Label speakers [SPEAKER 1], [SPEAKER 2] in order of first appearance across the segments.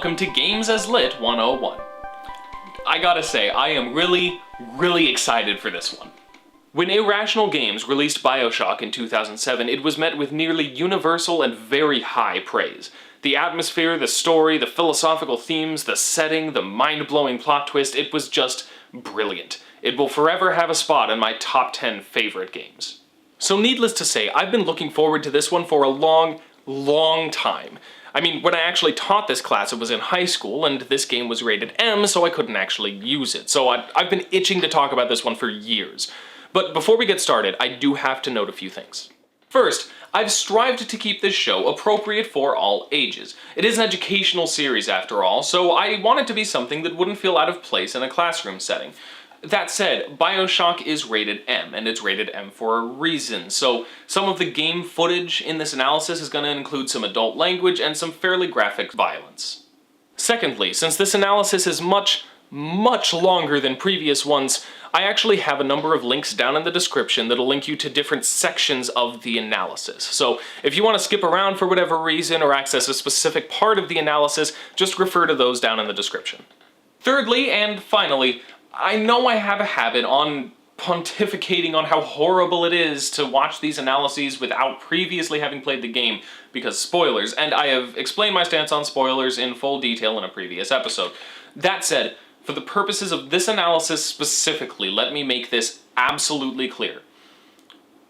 [SPEAKER 1] welcome to Games as Lit 101. I gotta say, I am really excited for this one. When Irrational Games released Bioshock in 2007, it was met with nearly universal and very high praise. The atmosphere, the story, the philosophical themes, the setting, the mind-blowing plot twist, it was just brilliant. It will forever have a spot in my top 10 favorite games. So needless to say, I've been looking forward to this one for a long time. I mean, when I actually taught this class, it was in high school, and this game was rated M, so I couldn't actually use it. So I've been itching to talk about this one for years. But before we get started, I do have to note a few things. First, I've strived to keep this show appropriate for all ages. It is an educational series after all, so I want it to be something that wouldn't feel out of place in a classroom setting. That said, Bioshock is rated M, and it's rated M for a reason, so some of the game footage in this analysis is going to include some adult language and some fairly graphic violence. Secondly, since this analysis is much longer than previous ones, I actually have a number of links down in the description that'll link you to different sections of the analysis. So if you want to skip around for whatever reason or access a specific part of the analysis, just refer to those down in the description. Thirdly, and finally, I know I have a habit on pontificating on how horrible it is to watch these analyses without previously having played the game, because spoilers, and I have explained my stance on spoilers in full detail in a previous episode. That said, for the purposes of this analysis specifically, let me make this absolutely clear.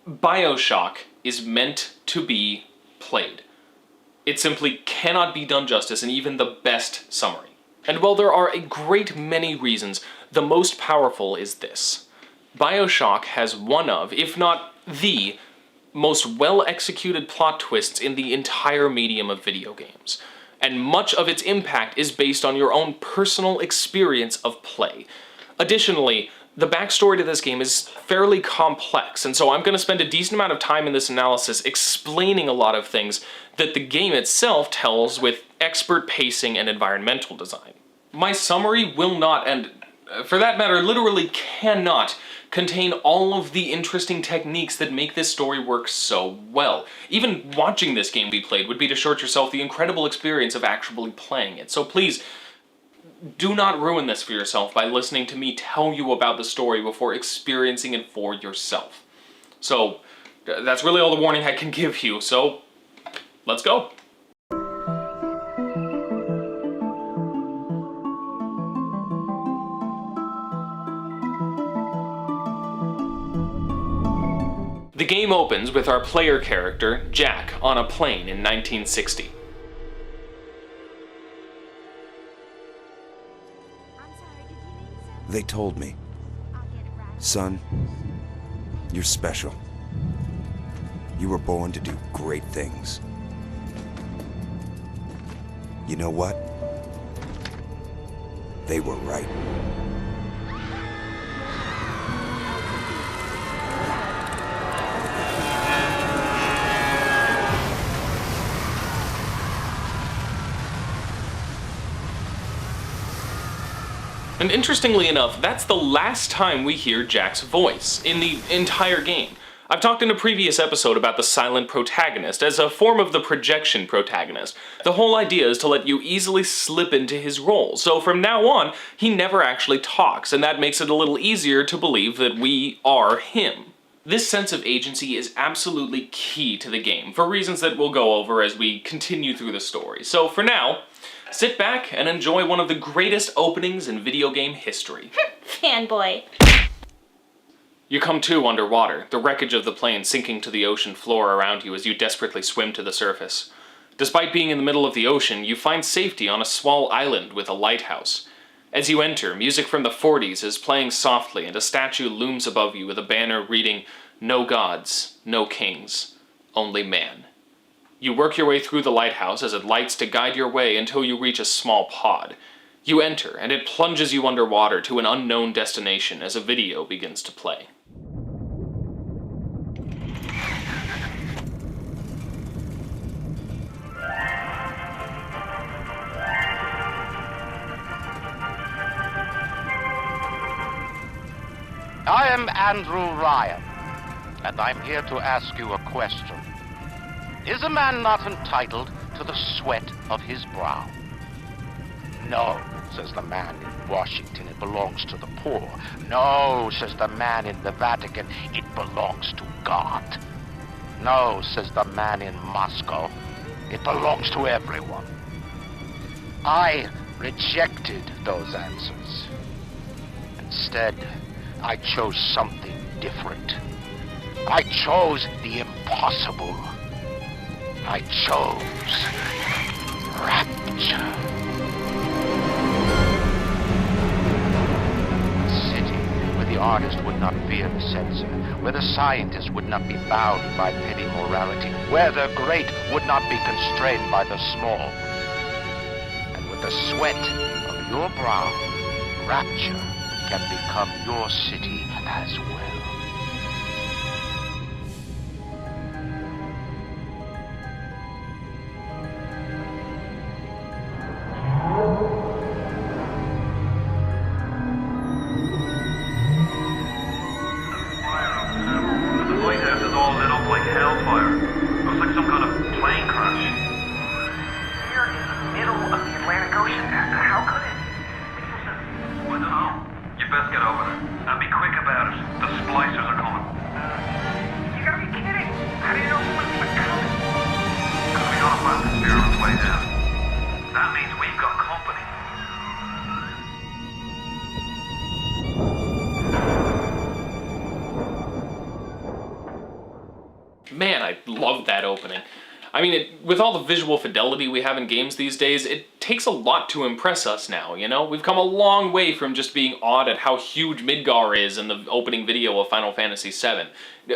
[SPEAKER 1] Bioshock is meant to be played. It simply cannot be done justice in even the best summary. And while there are a great many reasons, the most powerful is this. Bioshock has one of, if not the, most well-executed plot twists in the entire medium of video games. And much of its impact is based on your own personal experience of play. Additionally, the backstory to this game is fairly complex, and so I'm going to spend a decent amount of time in this analysis explaining a lot of things that the game itself tells with expert pacing and environmental design. My summary will not, and for that matter, literally cannot, contain all of the interesting techniques that make this story work so well. Even watching this game be played would be to short yourself the incredible experience of actually playing it. So please, do not ruin this for yourself by listening to me tell you about the story before experiencing it for yourself. So, that's really all the warning I can give you, so let's go. The game opens with our player character, Jack, on a plane in 1960.
[SPEAKER 2] They told me, son, you're special. You were born to do great things. You know what? They were right.
[SPEAKER 1] And interestingly enough, that's the last time we hear Jack's voice in the entire game. I've talked in a previous episode about the silent protagonist as a form of the projection protagonist. The whole idea is to let you easily slip into his role, so from now on, he never actually talks, and that makes it a little easier to believe that we are him. This sense of agency is absolutely key to the game, for reasons that we'll go over as we continue through the story. So for now, sit back and enjoy one of the greatest openings in video game history.
[SPEAKER 3] Fanboy.
[SPEAKER 1] You come to underwater, the wreckage of the plane sinking to the ocean floor around you as you desperately swim to the surface. Despite being in the middle of the ocean, you find safety on a small island with a lighthouse. As you enter, music from the 40s is playing softly and a statue looms above you with a banner reading, "No gods, no kings, only man." You work your way through the lighthouse as it lights to guide your way until you reach a small pod. You enter, and it plunges you underwater to an unknown destination as a video begins to play.
[SPEAKER 4] I am Andrew Ryan, and I'm here to ask you a question. Is a man not entitled to the sweat of his brow? No, says the man in Washington, it belongs to the poor. No, says the man in the Vatican, it belongs to God. No, says the man in Moscow, it belongs to everyone. I rejected those answers. Instead, I chose something different. I chose the impossible. I chose rapture. A city where the artist would not fear the censor, where the scientist would not be bound by petty morality, where the great would not be constrained by the small. And with the sweat of your brow, rapture can become your city as well.
[SPEAKER 1] Man, I love that opening. I mean, with all the visual fidelity we have in games these days, it takes a lot to impress us now, you know? We've come a long way from just being awed at how huge Midgar is in the opening video of Final Fantasy VII.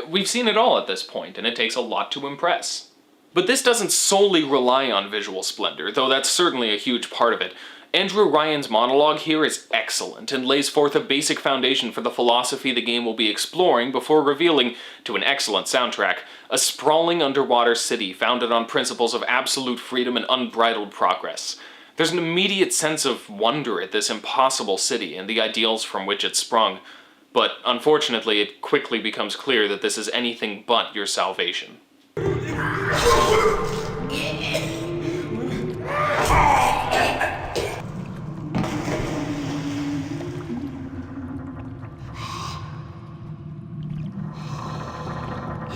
[SPEAKER 1] We've seen it all at this point, and it takes a lot to impress. But this doesn't solely rely on visual splendor, though that's certainly a huge part of it. Andrew Ryan's monologue here is excellent and lays forth a basic foundation for the philosophy the game will be exploring before revealing, to an excellent soundtrack, a sprawling underwater city founded on principles of absolute freedom and unbridled progress. There's an immediate sense of wonder at this impossible city and the ideals from which it sprung, but unfortunately it quickly becomes clear that this is anything but your salvation.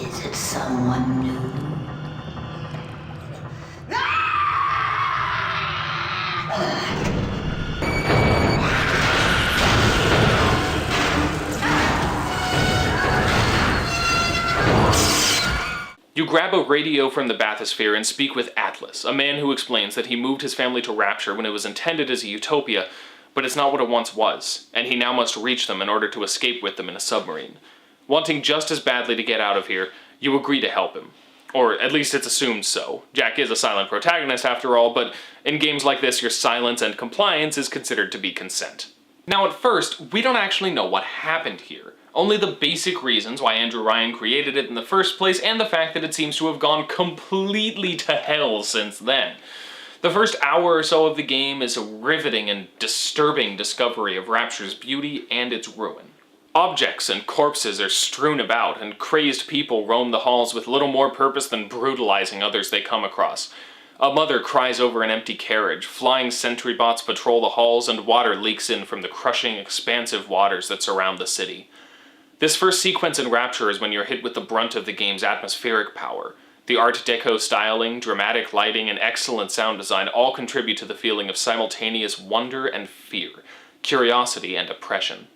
[SPEAKER 3] Is it someone new?
[SPEAKER 1] You grab a radio from the bathysphere and speak with Atlas, a man who explains that he moved his family to Rapture when it was intended as a utopia, but it's not what it once was, and he now must reach them in order to escape with them in a submarine. Wanting just as badly to get out of here, you agree to help him. Or at least it's assumed so. Jack is a silent protagonist after all, but in games like this your silence and compliance is considered to be consent. Now at first, we don't actually know what happened here. Only the basic reasons why Andrew Ryan created it in the first place, and the fact that it seems to have gone completely to hell since then. The first hour or so of the game is a riveting and disturbing discovery of Rapture's beauty and its ruin. Objects and corpses are strewn about, and crazed people roam the halls with little more purpose than brutalizing others they come across. A mother cries over an empty carriage, flying sentry bots patrol the halls, and water leaks in from the crushing, expansive waters that surround the city. This first sequence in Rapture is when you're hit with the brunt of the game's atmospheric power. The Art Deco styling, dramatic lighting, and excellent sound design all contribute to the feeling of simultaneous wonder and fear, curiosity and oppression.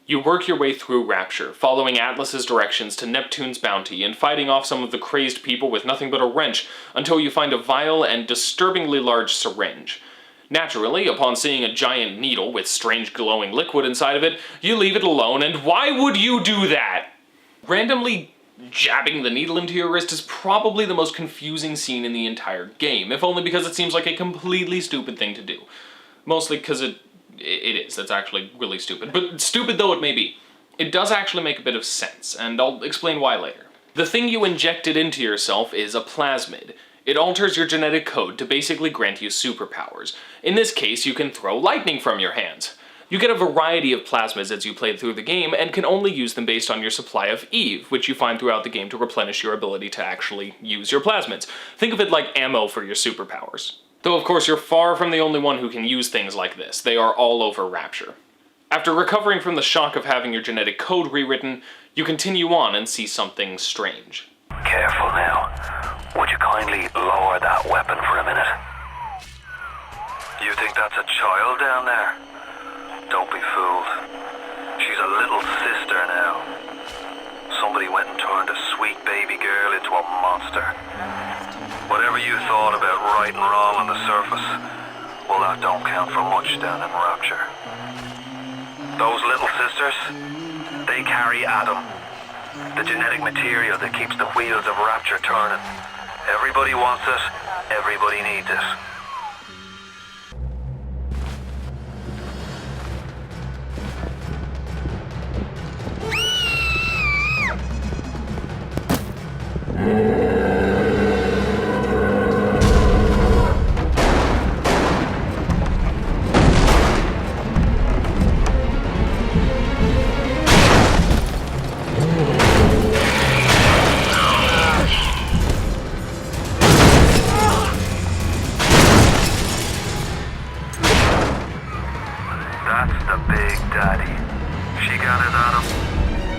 [SPEAKER 1] You work your way through Rapture, following Atlas's directions to Neptune's bounty and fighting off some of the crazed people with nothing but a wrench until you find a vile and disturbingly large syringe. Naturally, upon seeing a giant needle with strange glowing liquid inside of it, you leave it alone, and why would you do that? Randomly jabbing the needle into your wrist is probably the most confusing scene in the entire game, if only because it seems like a completely stupid thing to do. Mostly because it is, that's actually really stupid. But stupid though it may be, it does actually make a bit of sense, and I'll explain why later. The thing you injected into yourself is a plasmid. It alters your genetic code to basically grant you superpowers. In this case, you can throw lightning from your hands. You get a variety of plasmids as you play through the game, and can only use them based on your supply of Eve, which you find throughout the game to replenish your ability to actually use your plasmids. Think of it like ammo for your superpowers. Though of course you're far from the only one who can use things like this. They are all over Rapture. After recovering from the shock of having your genetic code rewritten, you continue on and see something strange.
[SPEAKER 3] Careful now. Would you kindly lower that weapon for a minute? You think that's a child down there? Don't be fooled. She's a little sister now. Somebody went and turned a sweet baby girl into a monster. Whatever you thought about right and wrong on the surface, well, that don't count for much down in Rapture. Those little sisters, they carry Adam, the genetic material that keeps the wheels of Rapture turning. Everybody wants it, everybody needs it. That's the Big Daddy. She got his Adam.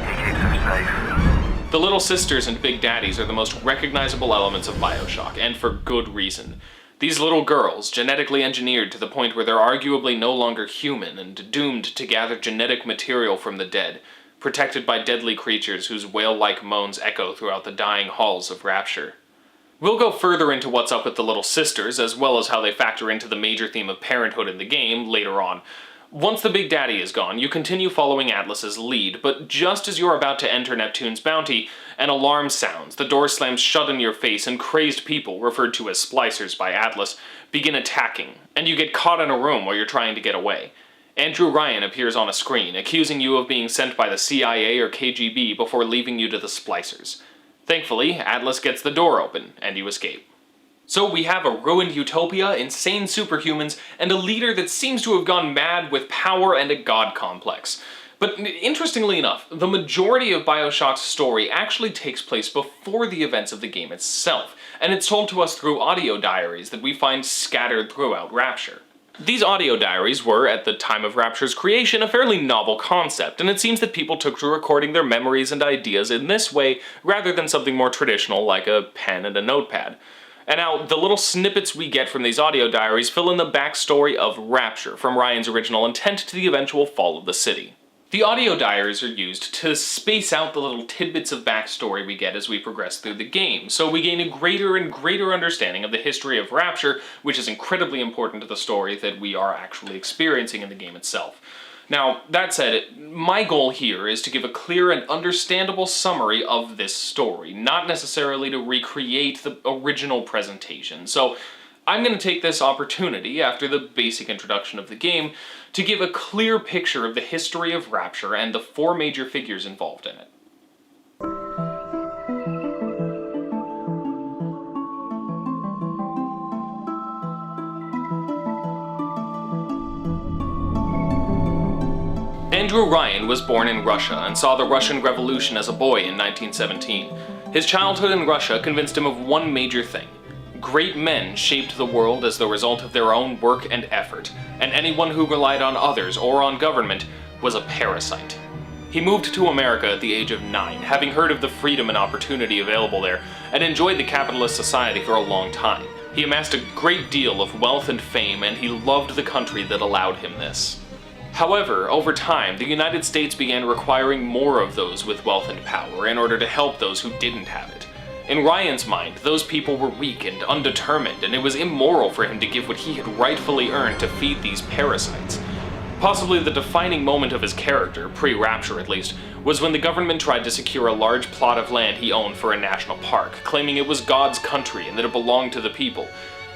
[SPEAKER 3] He keeps her safe.
[SPEAKER 1] The Little Sisters and Big Daddies are the most recognizable elements of Bioshock, and for good reason. These little girls, genetically engineered to the point where they're arguably no longer human and doomed to gather genetic material from the dead, protected by deadly creatures whose wail-like moans echo throughout the dying halls of Rapture. We'll go further into what's up with the Little Sisters, as well as how they factor into the major theme of parenthood in the game later on. Once the Big Daddy is gone, you continue following Atlas's lead, but just as you're about to enter Neptune's bounty, an alarm sounds, the door slams shut in your face, and crazed people, referred to as splicers by Atlas, begin attacking, and you get caught in a room while you're trying to get away. Andrew Ryan appears on a screen, accusing you of being sent by the CIA or KGB before leaving you to the splicers. Thankfully, Atlas gets the door open, and you escape. So we have a ruined utopia, insane superhumans, and a leader that seems to have gone mad with power and a god complex. But interestingly enough, the majority of Bioshock's story actually takes place before the events of the game itself, and it's told to us through audio diaries that we find scattered throughout Rapture. These audio diaries were, at the time of Rapture's creation, a fairly novel concept, and it seems that people took to recording their memories and ideas in this way rather than something more traditional like a pen and a notepad. And now, the little snippets we get from these audio diaries fill in the backstory of Rapture, from Ryan's original intent to the eventual fall of the city. The audio diaries are used to space out the little tidbits of backstory we get as we progress through the game, so we gain a greater and greater understanding of the history of Rapture, which is incredibly important to the story that we are actually experiencing in the game itself. Now, that said, my goal here is to give a clear and understandable summary of this story, not necessarily to recreate the original presentation. So, I'm going to take this opportunity, after the basic introduction of the game, to give a clear picture of the history of Rapture and the four major figures involved in it. Andrew Ryan was born in Russia and saw the Russian Revolution as a boy in 1917. His childhood in Russia convinced him of one major thing. Great men shaped the world as the result of their own work and effort, and anyone who relied on others or on government was a parasite. He moved to America at the age of 9, having heard of the freedom and opportunity available there, and enjoyed the capitalist society for a long time. He amassed a great deal of wealth and fame, and he loved the country that allowed him this. However, over time, the United States began requiring more of those with wealth and power in order to help those who didn't have it. In Ryan's mind, those people were weak and undetermined, and it was immoral for him to give what he had rightfully earned to feed these parasites. Possibly the defining moment of his character, pre-Rapture at least, was when the government tried to secure a large plot of land he owned for a national park, claiming it was God's country and that it belonged to the people.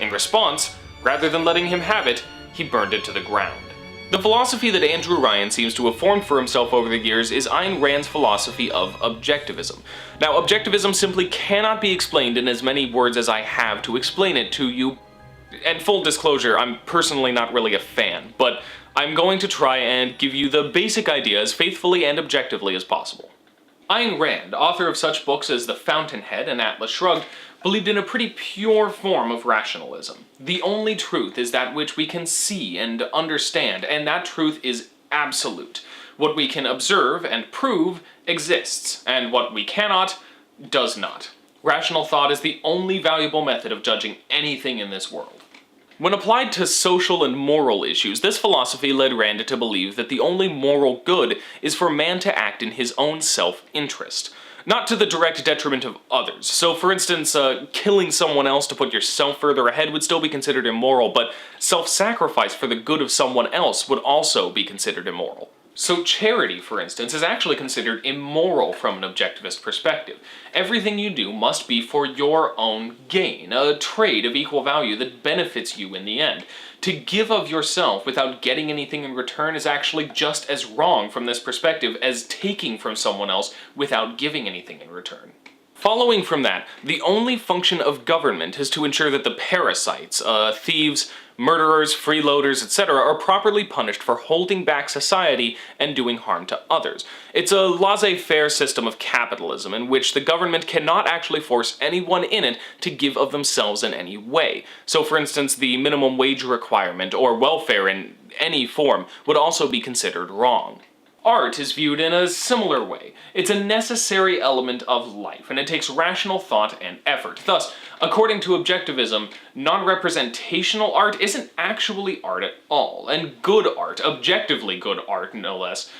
[SPEAKER 1] In response, rather than letting him have it, he burned it to the ground. The philosophy that Andrew Ryan seems to have formed for himself over the years is Ayn Rand's philosophy of Objectivism. Now, Objectivism simply cannot be explained in as many words as I have to explain it to you. And full disclosure, I'm personally not really a fan, but I'm going to try and give you the basic idea as faithfully and objectively as possible. Ayn Rand, author of such books as The Fountainhead and Atlas Shrugged, believed in a pretty pure form of rationalism. The only truth is that which we can see and understand, and that truth is absolute. What we can observe and prove exists, and what we cannot does not. Rational thought is the only valuable method of judging anything in this world. When applied to social and moral issues, this philosophy led Rand to believe that the only moral good is for man to act in his own self-interest, not to the direct detriment of others. So for instance, killing someone else to put yourself further ahead would still be considered immoral, but self-sacrifice for the good of someone else would also be considered immoral. So charity, for instance, is actually considered immoral from an objectivist perspective. Everything you do must be for your own gain, a trade of equal value that benefits you in the end. To give of yourself without getting anything in return is actually just as wrong from this perspective as taking from someone else without giving anything in return. Following from that, the only function of government is to ensure that the parasites, thieves, murderers, freeloaders, etc. are properly punished for holding back society and doing harm to others. It's a laissez-faire system of capitalism in which the government cannot actually force anyone in it to give of themselves in any way. So for instance, the minimum wage requirement or welfare in any form would also be considered wrong. Art is viewed in a similar way. It's a necessary element of life, and it takes rational thought and effort. Thus, according to Objectivism, non-representational art isn't actually art at all, and good art, objectively good art no less,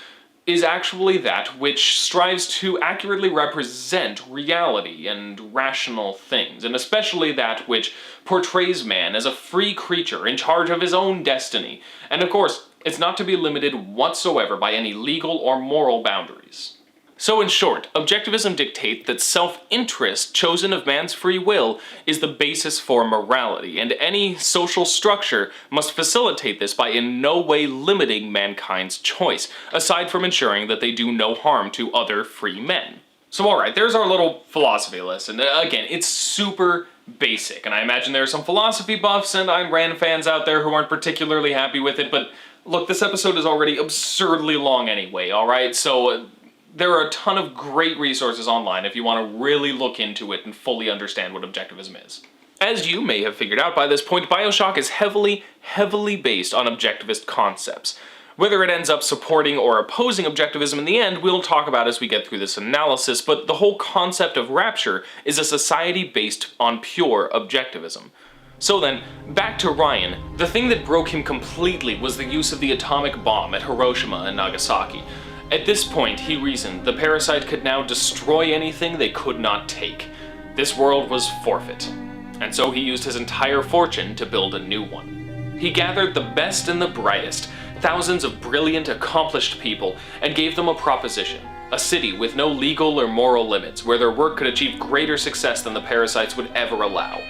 [SPEAKER 1] is actually that which strives to accurately represent reality and rational things, and especially that which portrays man as a free creature in charge of his own destiny. And of course, it's not to be limited whatsoever by any legal or moral boundaries. So in short, Objectivism dictates that self-interest chosen of man's free will is the basis for morality, and any social structure must facilitate this by in no way limiting mankind's choice, aside from ensuring that they do no harm to other free men. So alright, there's our little philosophy lesson. Again, it's super basic, and I imagine there are some philosophy buffs and Ayn Rand fans out there who aren't particularly happy with it, but look, this episode is already absurdly long anyway, alright? So there are a ton of great resources online if you want to really look into it and fully understand what Objectivism is. As you may have figured out by this point, Bioshock is heavily based on objectivist concepts. Whether it ends up supporting or opposing Objectivism in the end, we'll talk about as we get through this analysis, but the whole concept of rapture is a society based on pure Objectivism. So then, back to Ryan. The thing that broke him completely was the use of the atomic bomb at Hiroshima and Nagasaki. At this point, he reasoned, the parasite could now destroy anything they could not take. This world was forfeit. And so he used his entire fortune to build a new one. He gathered the best and the brightest, thousands of brilliant, accomplished people, and gave them a proposition. A city with no legal or moral limits, where their work could achieve greater success than the parasites would ever allow.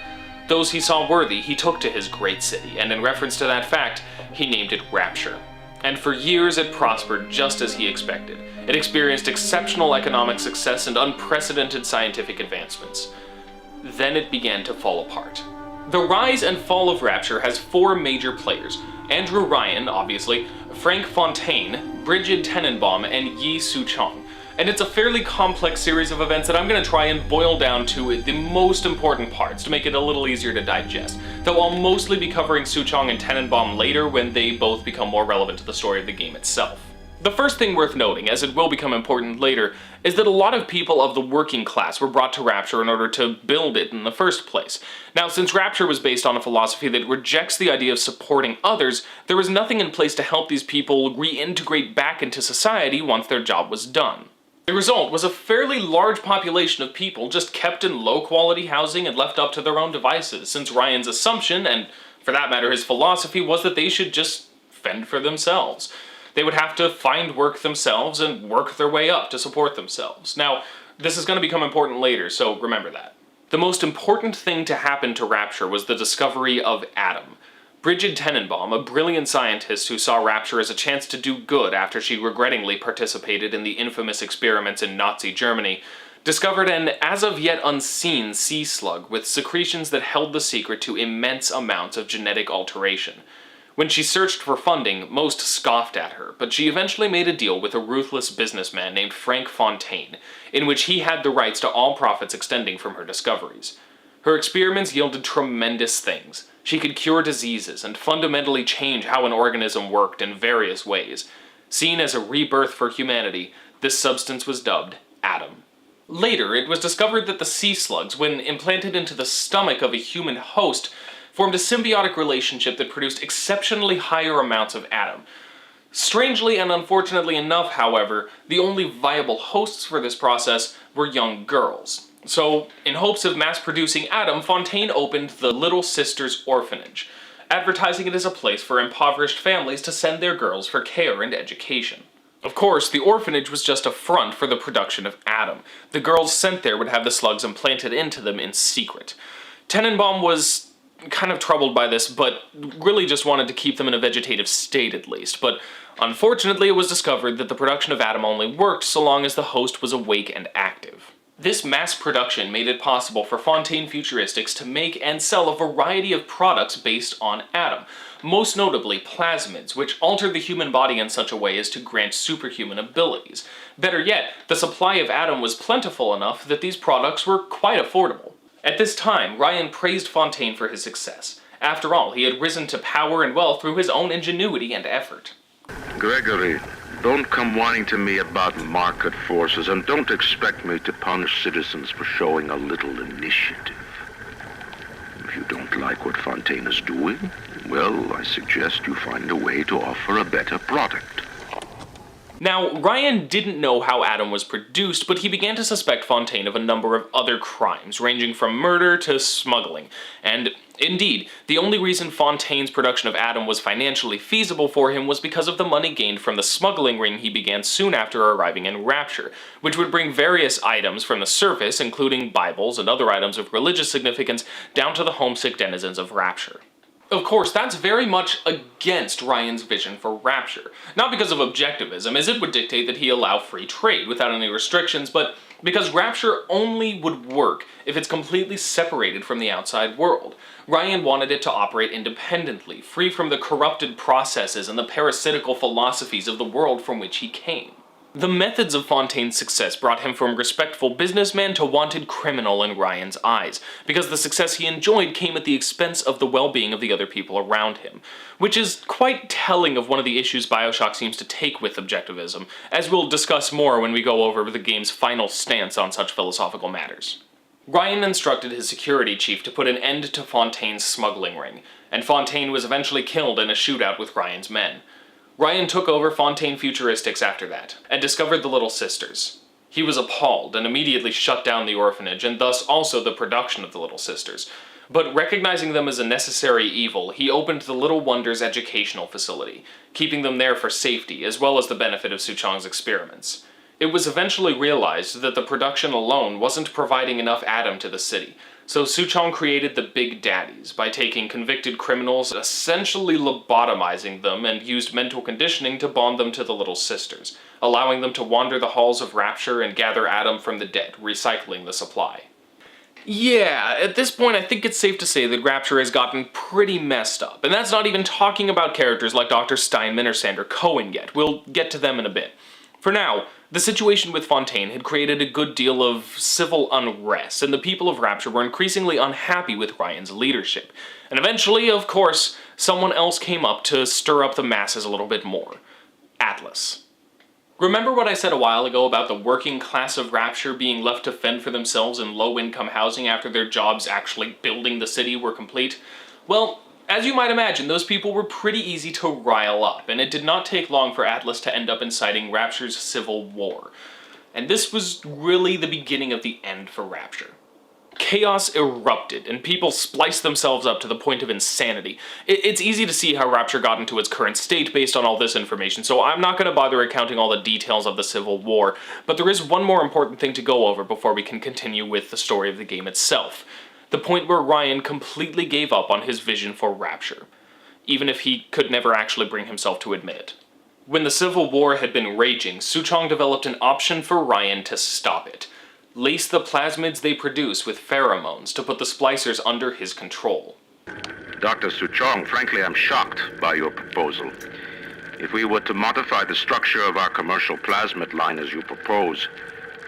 [SPEAKER 1] Those he saw worthy, he took to his great city, and in reference to that fact, he named it Rapture. And for years it prospered just as he expected. It experienced exceptional economic success and unprecedented scientific advancements. Then it began to fall apart. The rise and fall of Rapture has four major players: Andrew Ryan, obviously, Frank Fontaine, Brigid Tenenbaum, and Yi Su-chong. And it's a fairly complex series of events that I'm going to try and boil down to the most important parts to make it a little easier to digest, though I'll mostly be covering Su-chong and Tenenbaum later when they both become more relevant to the story of the game itself. The first thing worth noting, as it will become important later, is that a lot of people of the working class were brought to Rapture in order to build it in the first place. Now, since Rapture was based on a philosophy that rejects the idea of supporting others, there was nothing in place to help these people reintegrate back into society once their job was done. The result was a fairly large population of people just kept in low-quality housing and left up to their own devices, since Ryan's assumption, and for that matter his philosophy, was that they should just fend for themselves. They would have to find work themselves and work their way up to support themselves. Now, this is going to become important later, so remember that. The most important thing to happen to Rapture was the discovery of Adam. Brigid Tenenbaum, a brilliant scientist who saw Rapture as a chance to do good after she regrettingly participated in the infamous experiments in Nazi Germany, discovered an as-of-yet unseen sea slug with secretions that held the secret to immense amounts of genetic alteration. When she searched for funding, most scoffed at her, but she eventually made a deal with a ruthless businessman named Frank Fontaine, in which he had the rights to all profits extending from her discoveries. Her experiments yielded tremendous things. She could cure diseases and fundamentally change how an organism worked in various ways. Seen as a rebirth for humanity, this substance was dubbed Adam. Later, it was discovered that the sea slugs, when implanted into the stomach of a human host, formed a symbiotic relationship that produced exceptionally higher amounts of Adam. Strangely and unfortunately enough, however, the only viable hosts for this process were young girls. So, in hopes of mass-producing Adam, Fontaine opened the Little Sisters Orphanage, advertising it as a place for impoverished families to send their girls for care and education. Of course, the orphanage was just a front for the production of Adam. The girls sent there would have the slugs implanted into them in secret. Tenenbaum was kind of troubled by this, but really just wanted to keep them in a vegetative state at least. But unfortunately, it was discovered that the production of Adam only worked so long as the host was awake and active. This mass production made it possible for Fontaine Futuristics to make and sell a variety of products based on Adam, most notably plasmids, which altered the human body in such a way as to grant superhuman abilities. Better yet, the supply of Adam was plentiful enough that these products were quite affordable. At this time, Ryan praised Fontaine for his success. After all, he had risen to power and wealth through his own ingenuity and effort.
[SPEAKER 5] Gregory, don't come whining to me about market forces, and don't expect me to punish citizens for showing a little initiative. If you don't like what Fontaine is doing, well, I suggest you find a way to offer a better product.
[SPEAKER 1] Now, Ryan didn't know how Adam was produced, but he began to suspect Fontaine of a number of other crimes, ranging from murder to smuggling. And indeed, the only reason Fontaine's production of Adam was financially feasible for him was because of the money gained from the smuggling ring he began soon after arriving in Rapture, which would bring various items from the surface, including Bibles and other items of religious significance, down to the homesick denizens of Rapture. Of course, that's very much against Ryan's vision for Rapture. Not because of objectivism, as it would dictate that he allow free trade without any restrictions, but because Rapture only would work if it's completely separated from the outside world. Ryan wanted it to operate independently, free from the corrupted processes and the parasitical philosophies of the world from which he came. The methods of Fontaine's success brought him from respectful businessman to wanted criminal in Ryan's eyes, because the success he enjoyed came at the expense of the well-being of the other people around him, which is quite telling of one of the issues Bioshock seems to take with objectivism, as we'll discuss more when we go over the game's final stance on such philosophical matters. Ryan instructed his security chief to put an end to Fontaine's smuggling ring, and Fontaine was eventually killed in a shootout with Ryan's men. Ryan took over Fontaine Futuristics after that, and discovered the Little Sisters. He was appalled, and immediately shut down the orphanage, and thus also the production of the Little Sisters. But recognizing them as a necessary evil, he opened the Little Wonders Educational Facility, keeping them there for safety, as well as the benefit of Suchong's experiments. It was eventually realized that the production alone wasn't providing enough Adam to the city, so Suchong created the Big Daddies by taking convicted criminals, essentially lobotomizing them, and used mental conditioning to bond them to the Little Sisters, allowing them to wander the halls of Rapture and gather Adam from the dead, recycling the supply. Yeah, at this point I think it's safe to say that Rapture has gotten pretty messed up, and that's not even talking about characters like Dr. Steinman or Sandra Cohen yet. We'll get to them in a bit. For now, the situation with Fontaine had created a good deal of civil unrest, and the people of Rapture were increasingly unhappy with Ryan's leadership. And eventually, of course, someone else came up to stir up the masses a little bit more. Atlas. Remember what I said a while ago about the working class of Rapture being left to fend for themselves in low-income housing after their jobs actually building the city were complete? Well, as you might imagine, those people were pretty easy to rile up, and it did not take long for Atlas to end up inciting Rapture's civil war. And this was really the beginning of the end for Rapture. Chaos erupted, and people spliced themselves up to the point of insanity. It's easy to see how Rapture got into its current state based on all this information, so I'm not going to bother recounting all the details of the Civil War, but there is one more important thing to go over before we can continue with the story of the game itself. The point where Ryan completely gave up on his vision for Rapture, even if he could never actually bring himself to admit it. When the Civil War had been raging, Suchong developed an option for Ryan to stop it. Lace the plasmids they produce with pheromones to put the splicers under his control.
[SPEAKER 5] Dr. Suchong, frankly, I'm shocked by your proposal. If we were to modify the structure of our commercial plasmid line as you propose,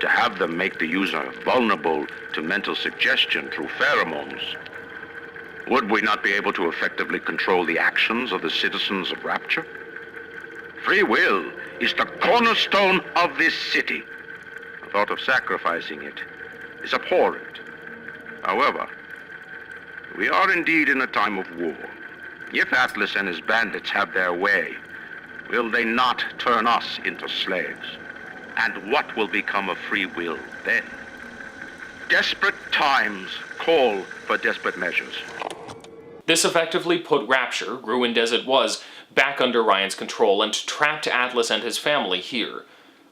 [SPEAKER 5] to have them make the user vulnerable to mental suggestion through pheromones, would we not be able to effectively control the actions of the citizens of Rapture? Free will is the cornerstone of this city. The thought of sacrificing it is abhorrent. However, we are indeed in a time of war. If Atlas and his bandits have their way, will they not turn us into slaves? And what will become of free will then? Desperate times call for desperate measures.
[SPEAKER 1] This effectively put Rapture, ruined as it was, back under Ryan's control and trapped Atlas and his family here.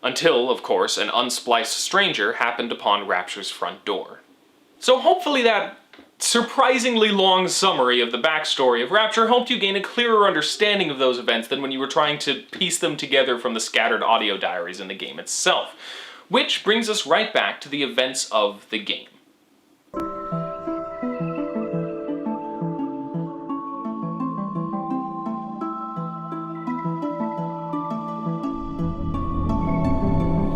[SPEAKER 1] Until, of course, an unspliced stranger happened upon Rapture's front door. So hopefully that surprisingly long summary of the backstory of Rapture helped you gain a clearer understanding of those events than when you were trying to piece them together from the scattered audio diaries in the game itself. Which brings us right back to the events of the game.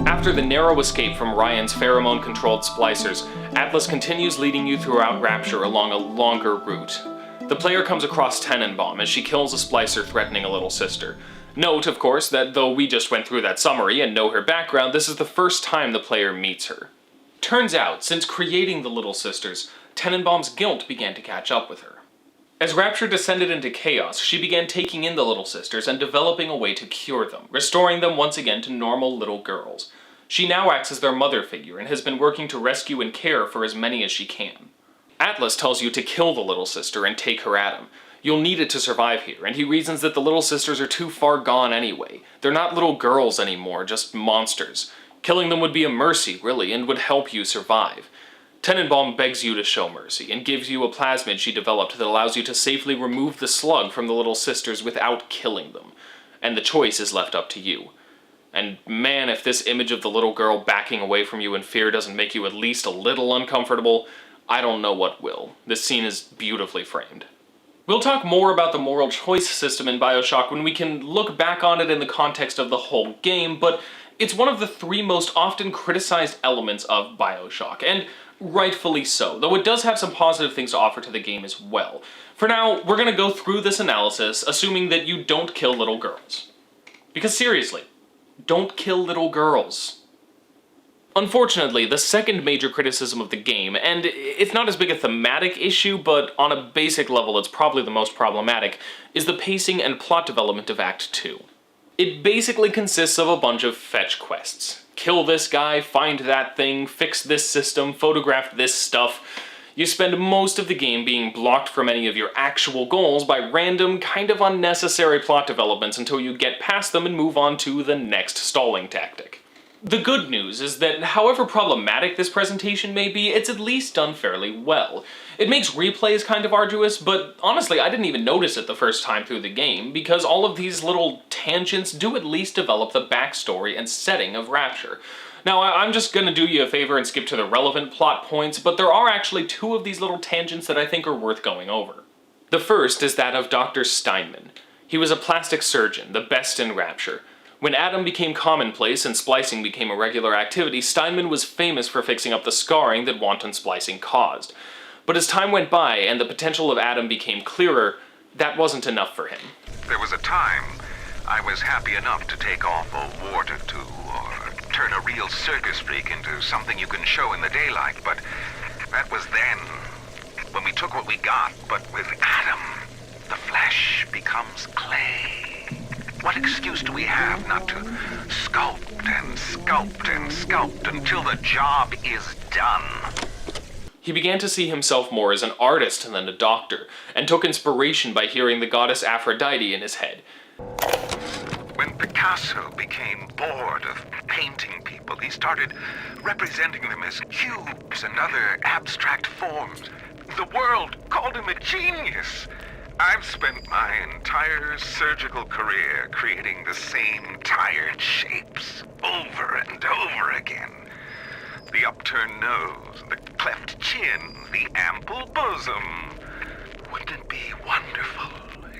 [SPEAKER 1] After the narrow escape from Ryan's pheromone-controlled splicers, Atlas continues leading you throughout Rapture along a longer route. The player comes across Tenenbaum as she kills a splicer threatening a little sister. Note, of course, that though we just went through that summary and know her background, this is the first time the player meets her. Turns out, since creating the little sisters, Tenenbaum's guilt began to catch up with her. As Rapture descended into chaos, she began taking in the little sisters and developing a way to cure them, restoring them once again to normal little girls. She now acts as their mother figure and has been working to rescue and care for as many as she can. Atlas tells you to kill the little sister and take her at him. You'll need it to survive here, and he reasons that the little sisters are too far gone anyway. They're not little girls anymore, just monsters. Killing them would be a mercy, really, and would help you survive. Tenenbaum begs you to show mercy, and gives you a plasmid she developed that allows you to safely remove the slug from the little sisters without killing them. And the choice is left up to you. And man, if this image of the little girl backing away from you in fear doesn't make you at least a little uncomfortable, I don't know what will. This scene is beautifully framed. We'll talk more about the moral choice system in Bioshock when we can look back on it in the context of the whole game, but it's one of the 3 most often criticized elements of Bioshock, and rightfully so, though it does have some positive things to offer to the game as well. For now, we're gonna go through this analysis, assuming that you don't kill little girls. Because seriously, don't kill little girls. Unfortunately, the second major criticism of the game, and it's not as big a thematic issue, but on a basic level it's probably the most problematic, is the pacing and plot development of Act 2. It basically consists of a bunch of fetch quests. Kill this guy, find that thing, fix this system, photograph this stuff. You spend most of the game being blocked from any of your actual goals by random, kind of unnecessary plot developments until you get past them and move on to the next stalling tactic. The good news is that however problematic this presentation may be, it's at least done fairly well. It makes replays kind of arduous, but honestly I didn't even notice it the first time through the game, because all of these little tangents do at least develop the backstory and setting of Rapture. Now, I'm just gonna do you a favor and skip to the relevant plot points, but there are actually 2 of these little tangents that I think are worth going over. The first is that of Dr. Steinman. He was a plastic surgeon, the best in Rapture. When Adam became commonplace and splicing became a regular activity, Steinman was famous for fixing up the scarring that wanton splicing caused. But as time went by and the potential of Adam became clearer, that wasn't enough for him.
[SPEAKER 6] There was a time I was happy enough to take off a wart or 2, or turn a real circus freak into something you can show in the daylight, but that was then, when we took what we got. But with Adam, the flesh becomes clay. What excuse do we have not to sculpt and sculpt and sculpt until the job is done?
[SPEAKER 1] He began to see himself more as an artist than a doctor, and took inspiration by hearing the goddess Aphrodite in his head.
[SPEAKER 6] When Picasso became bored of painting people, he started representing them as cubes and other abstract forms. The world called him a genius. I've spent my entire surgical career creating the same tired shapes over and over again. The upturned nose, the cleft chin, the ample bosom. Wouldn't it be wonderful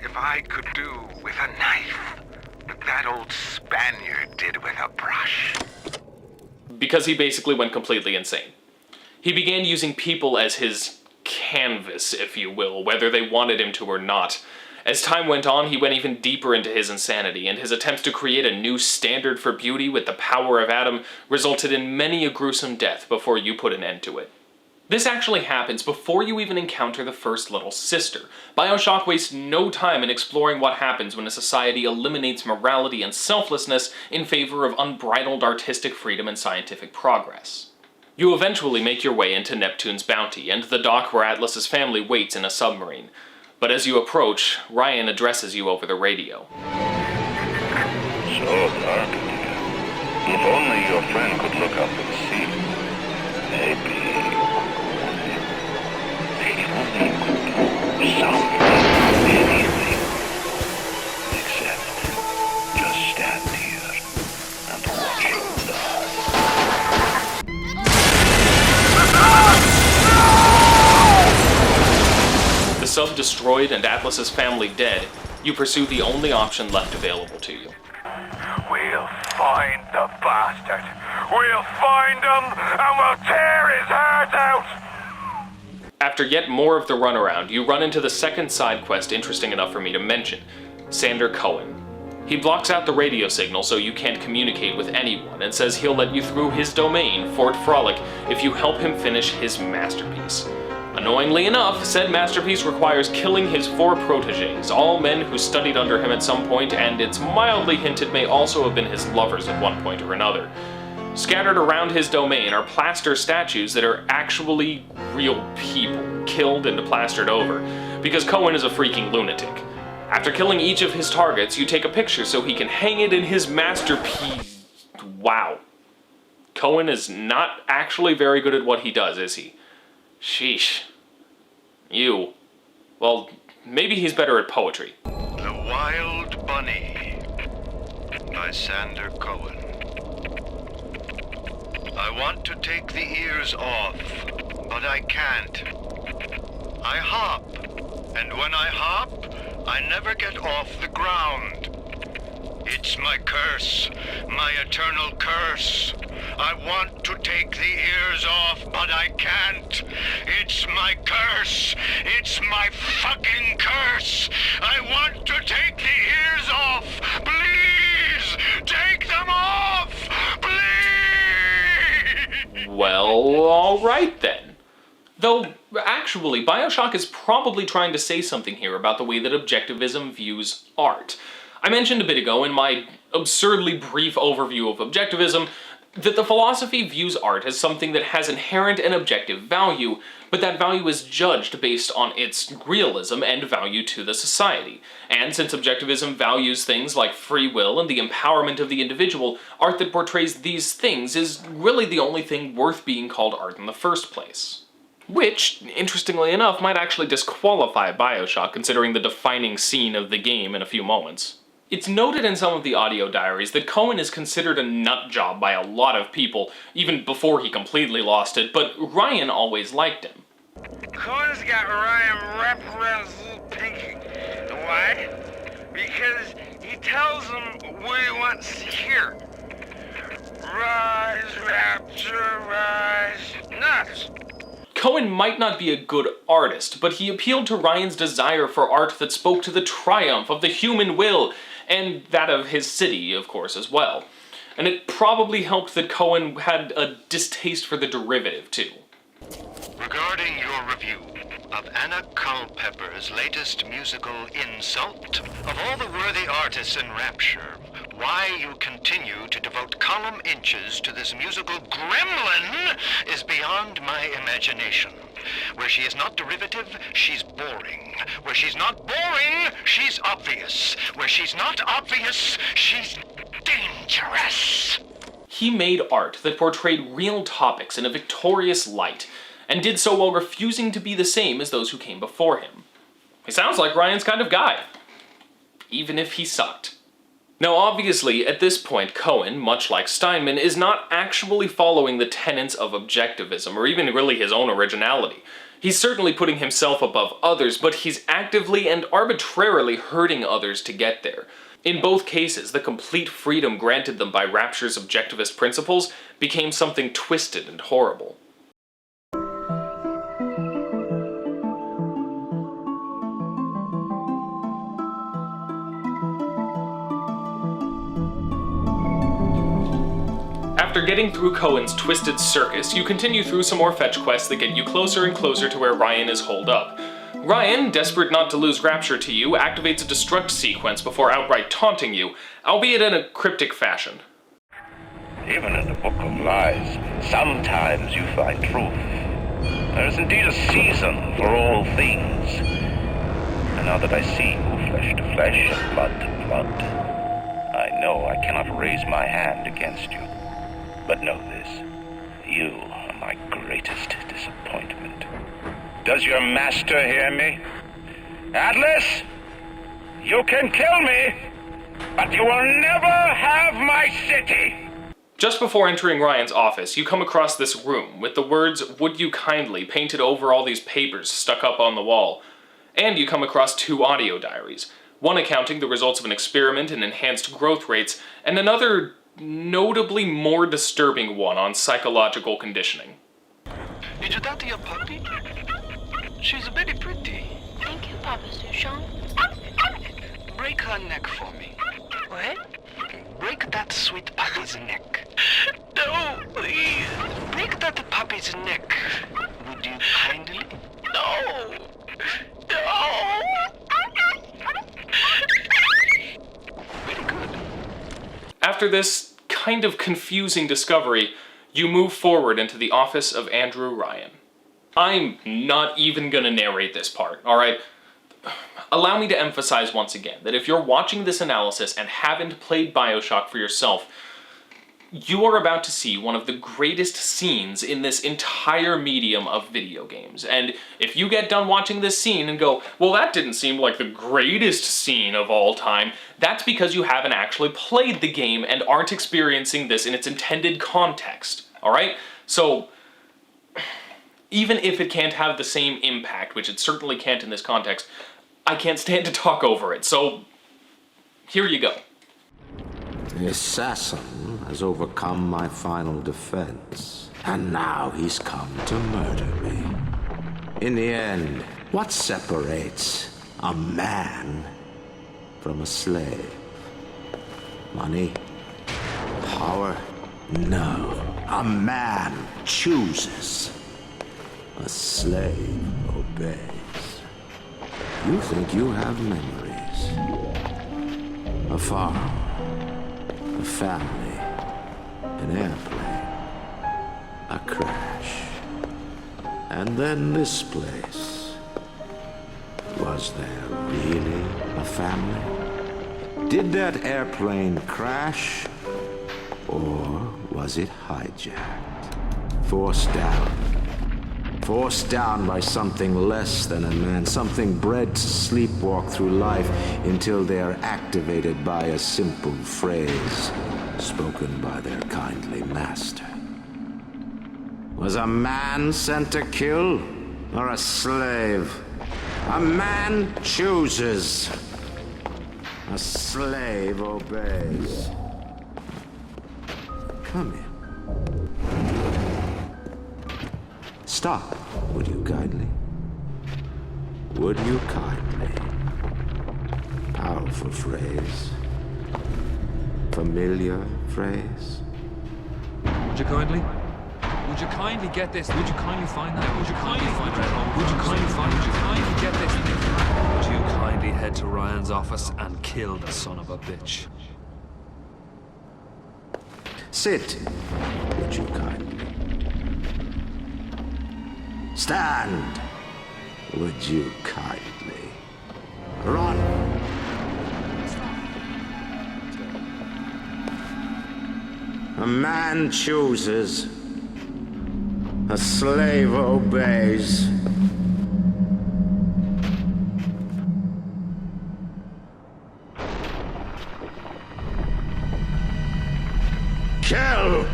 [SPEAKER 6] if I could do with a knife what that old Spaniard did with a brush?
[SPEAKER 1] because he basically went completely insane. He began using people as his canvas, if you will, whether they wanted him to or not. As time went on, he went even deeper into his insanity, and his attempts to create a new standard for beauty with the power of Adam resulted in many a gruesome death before you put an end to it. This actually happens before you even encounter the first little sister. Bioshock wastes no time in exploring what happens when a society eliminates morality and selflessness in favor of unbridled artistic freedom and scientific progress. You eventually make your way into Neptune's bounty, and the dock where Atlas's family waits in a submarine. But as you approach, Ryan addresses you over the radio.
[SPEAKER 5] So dark in here. If only your friend could look up and see. Maybe he could do something, anything. Except just stand here and watch him die.
[SPEAKER 1] The sub destroyed and Atlas's family dead, you pursue the only option left available to you.
[SPEAKER 3] We'll find the bastard. We'll find him and we'll tear his heart out.
[SPEAKER 1] After yet more of the runaround, you run into the second side quest interesting enough for me to mention, Sander Cohen. He blocks out the radio signal so you can't communicate with anyone and says he'll let you through his domain, Fort Frolic, if you help him finish his masterpiece. Annoyingly enough, said masterpiece requires killing his 4 protégés, all men who studied under him at some point, and it's mildly hinted may also have been his lovers at one point or another. Scattered around his domain are plaster statues that are actually real people, killed and plastered over, because Cohen is a freaking lunatic. After killing each of his targets, you take a picture so he can hang it in his masterpiece. Wow. Cohen is not actually very good at what he does, is he? Sheesh. You. Well, maybe he's better at poetry.
[SPEAKER 5] The Wild Bunny by Sander Cohen. I want to take the ears off, but I can't. I hop, and when I hop, I never get off the ground. It's my curse, my eternal curse. I want to take the ears off, but I can't. It's my curse. It's my fucking curse. I want to take the ears off. Please, take them off. Please.
[SPEAKER 1] Well, alright then. Though, actually, Bioshock is probably trying to say something here about the way that Objectivism views art. I mentioned a bit ago in my absurdly brief overview of Objectivism that the philosophy views art as something that has inherent and objective value, but that value is judged based on its realism and value to the society. And since Objectivism values things like free will and the empowerment of the individual, art that portrays these things is really the only thing worth being called art in the first place. Which, interestingly enough, might actually disqualify Bioshock considering the defining scene of the game in a few moments. It's noted in some of the audio diaries that Cohen is considered a nut job by a lot of people, even before he completely lost it, but Ryan always liked him.
[SPEAKER 7] Cohen's got Ryan wrapped around his little pinky. Why? Because he tells him what he wants to hear. Rise, rapture, rise. Nuts.
[SPEAKER 1] Cohen might not be a good artist, but he appealed to Ryan's desire for art that spoke to the triumph of the human will, and that of his city, of course, as well. And it probably helped that Cohen had a distaste for the derivative, too.
[SPEAKER 5] Regarding your review of Anna Culpepper's latest musical Insult, of all the worthy artists in Rapture, why you continue to devote column inches to this musical gremlin is beyond my imagination. Where she is not derivative, she's boring. Where she's not boring, she's obvious. Where she's not obvious, she's dangerous.
[SPEAKER 1] He made art that portrayed real topics in a victorious light, and did so while refusing to be the same as those who came before him. He sounds like Ryan's kind of guy. Even if he sucked. Now obviously, at this point, Cohen, much like Steinman, is not actually following the tenets of Objectivism, or even really his own originality. He's certainly putting himself above others, but he's actively and arbitrarily hurting others to get there. In both cases, the complete freedom granted them by Rapture's objectivist principles became something twisted and horrible. After getting through Cohen's twisted circus, you continue through some more fetch quests that get you closer and closer to where Ryan is holed up. Ryan, desperate not to lose Rapture to you, activates a destruct sequence before outright taunting you, albeit in a cryptic fashion.
[SPEAKER 8] Even in the Book of Lies, sometimes you find truth. There is indeed a season for all things. And now that I see you flesh to flesh and blood to blood, I know I cannot raise my hand against you. But know this, you are my greatest disappointment. Does your master hear me? Atlas, you can kill me, but you will never have my city!
[SPEAKER 1] Just before entering Ryan's office, you come across this room with the words, "Would you kindly," painted over all these papers stuck up on the wall. And you come across 2 audio diaries, one accounting the results of an experiment in enhanced growth rates, and another notably more disturbing one on psychological conditioning.
[SPEAKER 3] Did you daddy a puppy? She's very pretty.
[SPEAKER 9] Thank you, Papa Sushon.
[SPEAKER 3] Break her neck for me.
[SPEAKER 9] What?
[SPEAKER 3] Break that sweet puppy's neck. No, please. Break that puppy's neck. Would you kindly? No. No. Very good.
[SPEAKER 1] After this kind of confusing discovery, you move forward into the office of Andrew Ryan. I'm not even gonna narrate this part, alright? Allow me to emphasize once again that if you're watching this analysis and haven't played Bioshock for yourself, you are about to see one of the greatest scenes in this entire medium of video games. And if you get done watching this scene and go, well, that didn't seem like the greatest scene of all time, that's because you haven't actually played the game and aren't experiencing this in its intended context, alright? So, even if it can't have the same impact, which it certainly can't in this context, I can't stand to talk over it, so here you go.
[SPEAKER 10] The assassin has overcome my final defense, and now he's come to murder me. In the end, what separates a man from a slave? Money? Power? No. A man chooses. A slave obeys. You think you have memories. A farm, a family, an airplane, a crash, and then this place. Was there really a family? Did that airplane crash, or was it hijacked? Forced down by something less than a man, something bred to sleepwalk through life until they are activated by a simple phrase spoken by their kindly master. Was a man sent to kill, or a slave? A man chooses. A slave obeys. Come here. Stop, would you kindly? Would you kindly? Powerful phrase. Familiar phrase.
[SPEAKER 11] Would you kindly? Would you kindly get this? Would you kindly find that? Would you kindly find it? Would you kindly find it? Would you kindly get this? Would you kindly head to Ryan's office and kill the son of a bitch?
[SPEAKER 10] Sit, would you kindly? Stand, would you kindly? Run! A man chooses. A slave obeys. Kill!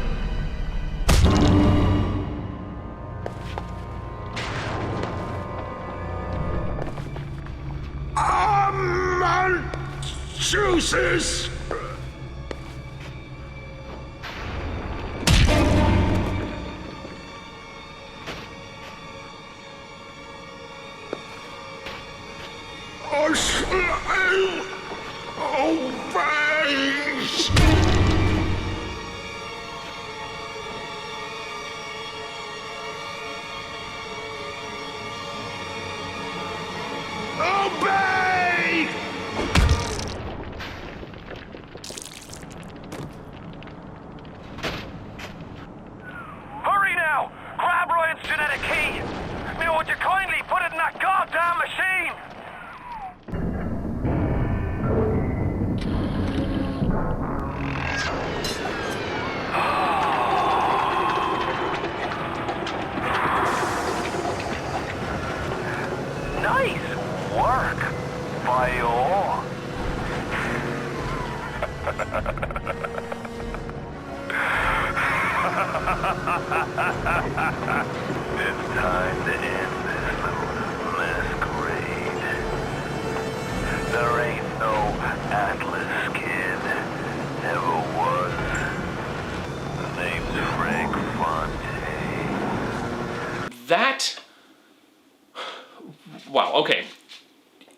[SPEAKER 10] A man chooses.
[SPEAKER 5] excuses! I shall obey! Obey!
[SPEAKER 3] Hurry now! Grab Ryan's genetic key! Now, would you kindly put it in that goddamn machine? Nice work, Bio. It's time to end this little masquerade. There ain't no Atlas kid. Never was. The name's Frank Fontaine.
[SPEAKER 1] That... Wow, okay.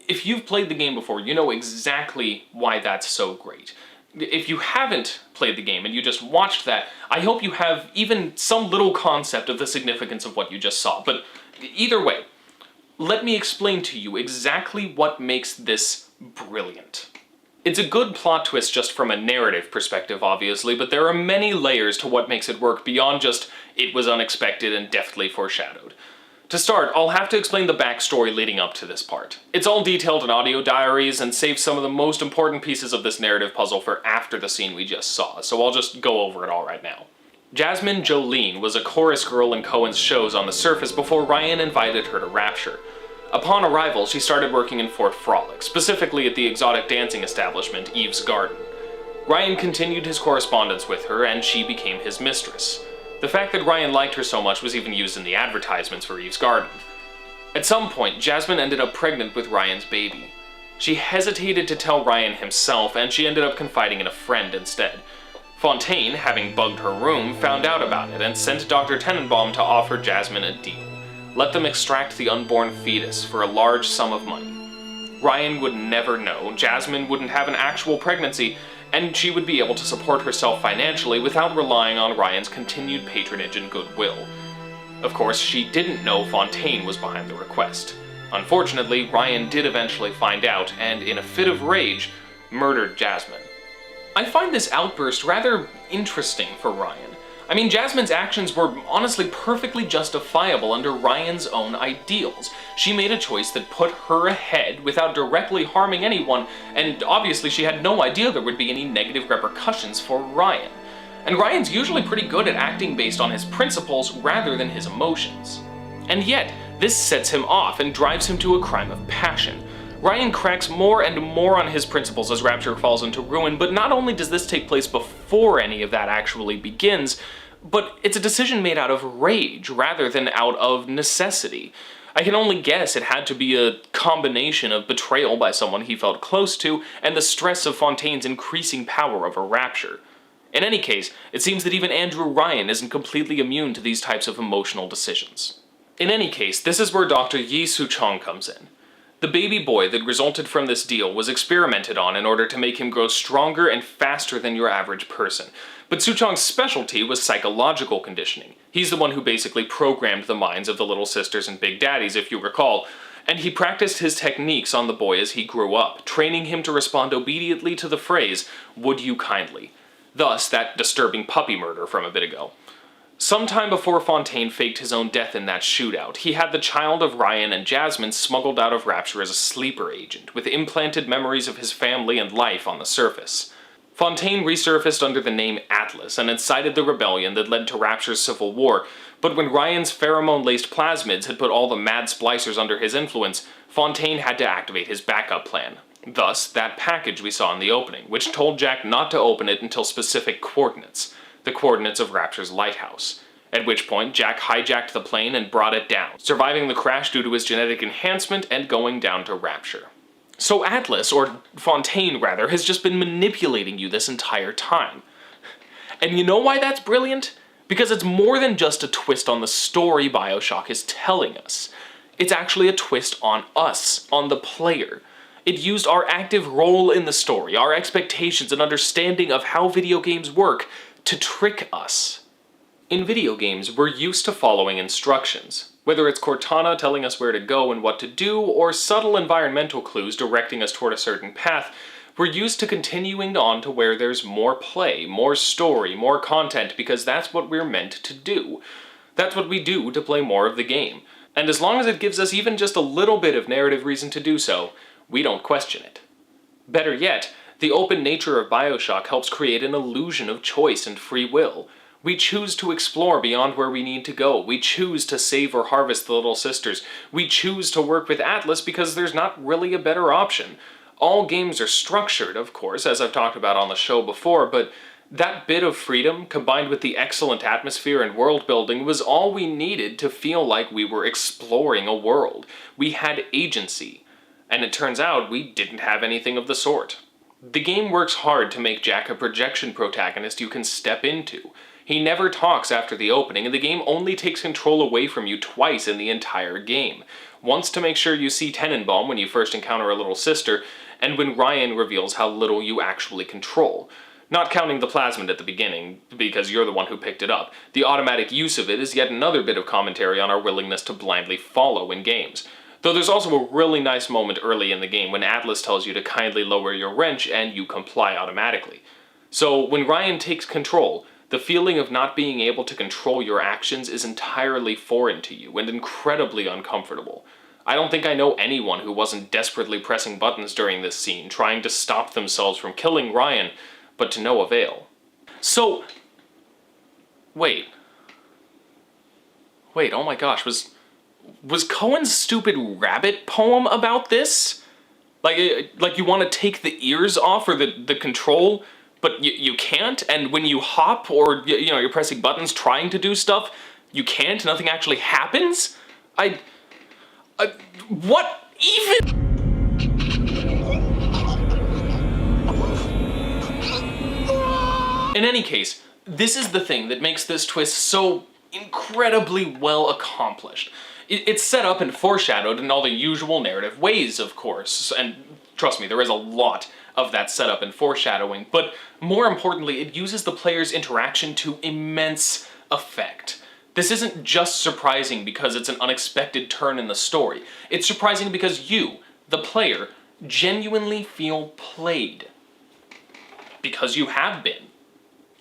[SPEAKER 1] If you've played the game before, you know exactly why that's so great. If you haven't played the game and you just watched that, I hope you have even some little concept of the significance of what you just saw. But either way, let me explain to you exactly what makes this brilliant. It's a good plot twist just from a narrative perspective, obviously, but there are many layers to what makes it work beyond just it was unexpected and deftly foreshadowed. To start, I'll have to explain the backstory leading up to this part. It's all detailed in audio diaries and saves some of the most important pieces of this narrative puzzle for after the scene we just saw, so I'll just go over it all right now. Jasmine Jolene was a chorus girl in Cohen's shows on the surface before Ryan invited her to Rapture. Upon arrival, she started working in Fort Frolic, specifically at the exotic dancing establishment Eve's Garden. Ryan continued his correspondence with her, and she became his mistress. The fact that Ryan liked her so much was even used in the advertisements for Eve's Garden. At some point, Jasmine ended up pregnant with Ryan's baby. She hesitated to tell Ryan himself, and she ended up confiding in a friend instead. Fontaine, having bugged her room, found out about it and sent Dr. Tenenbaum to offer Jasmine a deal. Let them extract the unborn fetus for a large sum of money. Ryan would never know, Jasmine wouldn't have an actual pregnancy, and she would be able to support herself financially without relying on Ryan's continued patronage and goodwill. Of course, she didn't know Fontaine was behind the request. Unfortunately, Ryan did eventually find out, and in a fit of rage, murdered Jasmine. I find this outburst rather interesting for Ryan. I mean, Jasmine's actions were honestly perfectly justifiable under Ryan's own ideals. She made a choice that put her ahead without directly harming anyone, and obviously she had no idea there would be any negative repercussions for Ryan. And Ryan's usually pretty good at acting based on his principles rather than his emotions. And yet, this sets him off and drives him to a crime of passion. Ryan cracks more and more on his principles as Rapture falls into ruin, but not only does this take place before any of that actually begins, but it's a decision made out of rage rather than out of necessity. I can only guess it had to be a combination of betrayal by someone he felt close to and the stress of Fontaine's increasing power over Rapture. In any case, it seems that even Andrew Ryan isn't completely immune to these types of emotional decisions. In any case, this is where Dr. Yi Su-chong comes in. The baby boy that resulted from this deal was experimented on in order to make him grow stronger and faster than your average person. But Su-chong's specialty was psychological conditioning. He's the one who basically programmed the minds of the little sisters and big daddies, if you recall, and he practiced his techniques on the boy as he grew up, training him to respond obediently to the phrase, "Would you kindly?" Thus, that disturbing puppy murder from a bit ago. Sometime before Fontaine faked his own death in that shootout, he had the child of Ryan and Jasmine smuggled out of Rapture as a sleeper agent, with implanted memories of his family and life on the surface. Fontaine resurfaced under the name Atlas and incited the rebellion that led to Rapture's civil war, but when Ryan's pheromone-laced plasmids had put all the mad splicers under his influence, Fontaine had to activate his backup plan. Thus, that package we saw in the opening, which told Jack not to open it until specific coordinates. The coordinates of Rapture's lighthouse, at which point Jack hijacked the plane and brought it down, surviving the crash due to his genetic enhancement and going down to Rapture. So Atlas, or Fontaine rather, has just been manipulating you this entire time. And you know why that's brilliant? Because it's more than just a twist on the story Bioshock is telling us. It's actually a twist on us, on the player. It used our active role in the story, our expectations and understanding of how video games work, to trick us. In video games, we're used to following instructions. Whether it's Cortana telling us where to go and what to do, or subtle environmental clues directing us toward a certain path, we're used to continuing on to where there's more play, more story, more content, because that's what we're meant to do. That's what we do to play more of the game. And as long as it gives us even just a little bit of narrative reason to do so, we don't question it. Better yet, the open nature of Bioshock helps create an illusion of choice and free will. We choose to explore beyond where we need to go. We choose to save or harvest the Little Sisters. We choose to work with Atlas because there's not really a better option. All games are structured, of course, as I've talked about on the show before, but that bit of freedom, combined with the excellent atmosphere and world building, was all we needed to feel like we were exploring a world. We had agency. And it turns out we didn't have anything of the sort. The game works hard to make Jack a projection protagonist you can step into. He never talks after the opening, and the game only takes control away from you twice in the entire game. Once to make sure you see Tenenbaum when you first encounter a little sister, and when Ryan reveals how little you actually control. Not counting the plasmid at the beginning, because you're the one who picked it up. The automatic use of it is yet another bit of commentary on our willingness to blindly follow in games. Though there's also a really nice moment early in the game when Atlas tells you to kindly lower your wrench and you comply automatically. So when Ryan takes control, the feeling of not being able to control your actions is entirely foreign to you and incredibly uncomfortable. I don't think I know anyone who wasn't desperately pressing buttons during this scene, trying to stop themselves from killing Ryan, but to no avail. So, wait, oh my gosh, was Cohen's stupid rabbit poem about this? Like you want to take the ears off or the control, but you can't, and when you hop or, you're pressing buttons trying to do stuff, you can't, nothing actually happens? What even? In any case, this is the thing that makes this twist so incredibly well accomplished. It's set up and foreshadowed in all the usual narrative ways, of course, and trust me, there is a lot of that setup and foreshadowing, but more importantly, it uses the player's interaction to immense effect. This isn't just surprising because it's an unexpected turn in the story. It's surprising because you, the player, genuinely feel played. Because you have been.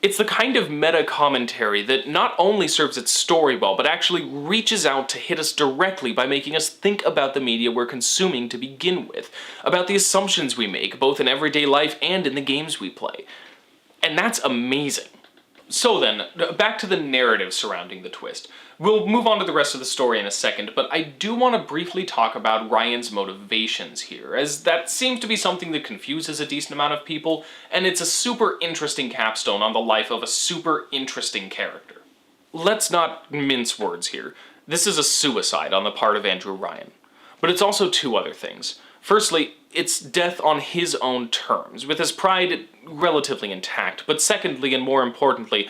[SPEAKER 1] It's the kind of meta-commentary that not only serves its story well, but actually reaches out to hit us directly by making us think about the media we're consuming to begin with, about the assumptions we make, both in everyday life and in the games we play. And that's amazing. So then, back to the narrative surrounding the twist. We'll move on to the rest of the story in a second, but I do want to briefly talk about Ryan's motivations here, as that seems to be something that confuses a decent amount of people, and it's a super interesting capstone on the life of a super interesting character. Let's not mince words here. This is a suicide on the part of Andrew Ryan. But it's also two other things. Firstly, it's death on his own terms, with his pride relatively intact, but secondly, and more importantly,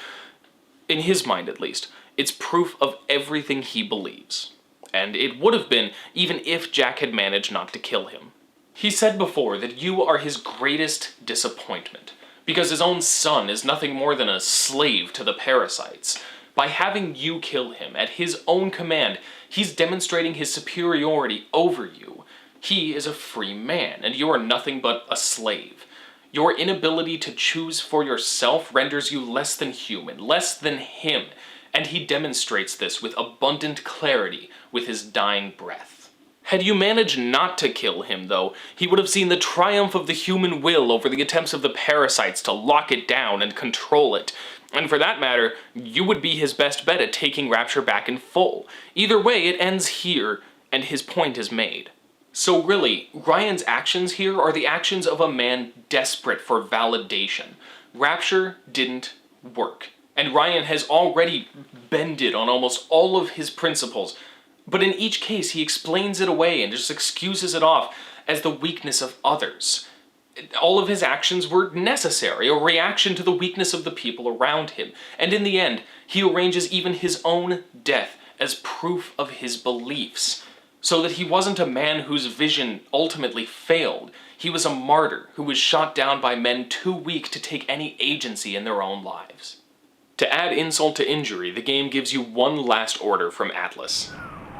[SPEAKER 1] in his mind at least, it's proof of everything he believes. And it would have been even if Jack had managed not to kill him. He said before that you are his greatest disappointment, because his own son is nothing more than a slave to the parasites. By having you kill him at his own command, he's demonstrating his superiority over you. He is a free man, and you are nothing but a slave. Your inability to choose for yourself renders you less than human, less than him, and he demonstrates this with abundant clarity with his dying breath. Had you managed not to kill him, though, he would have seen the triumph of the human will over the attempts of the parasites to lock it down and control it. And for that matter, you would be his best bet at taking Rapture back in full. Either way, it ends here, and his point is made. So really, Ryan's actions here are the actions of a man desperate for validation. Rapture didn't work, and Ryan has already bended on almost all of his principles, but in each case he explains it away and just excuses it off, as the weakness of others. All of his actions were necessary, a reaction to the weakness of the people around him, and in the end, he arranges even his own death as proof of his beliefs, so that he wasn't a man whose vision ultimately failed. He was a martyr who was shot down by men too weak to take any agency in their own lives. To add insult to injury, the game gives you one last order from Atlas.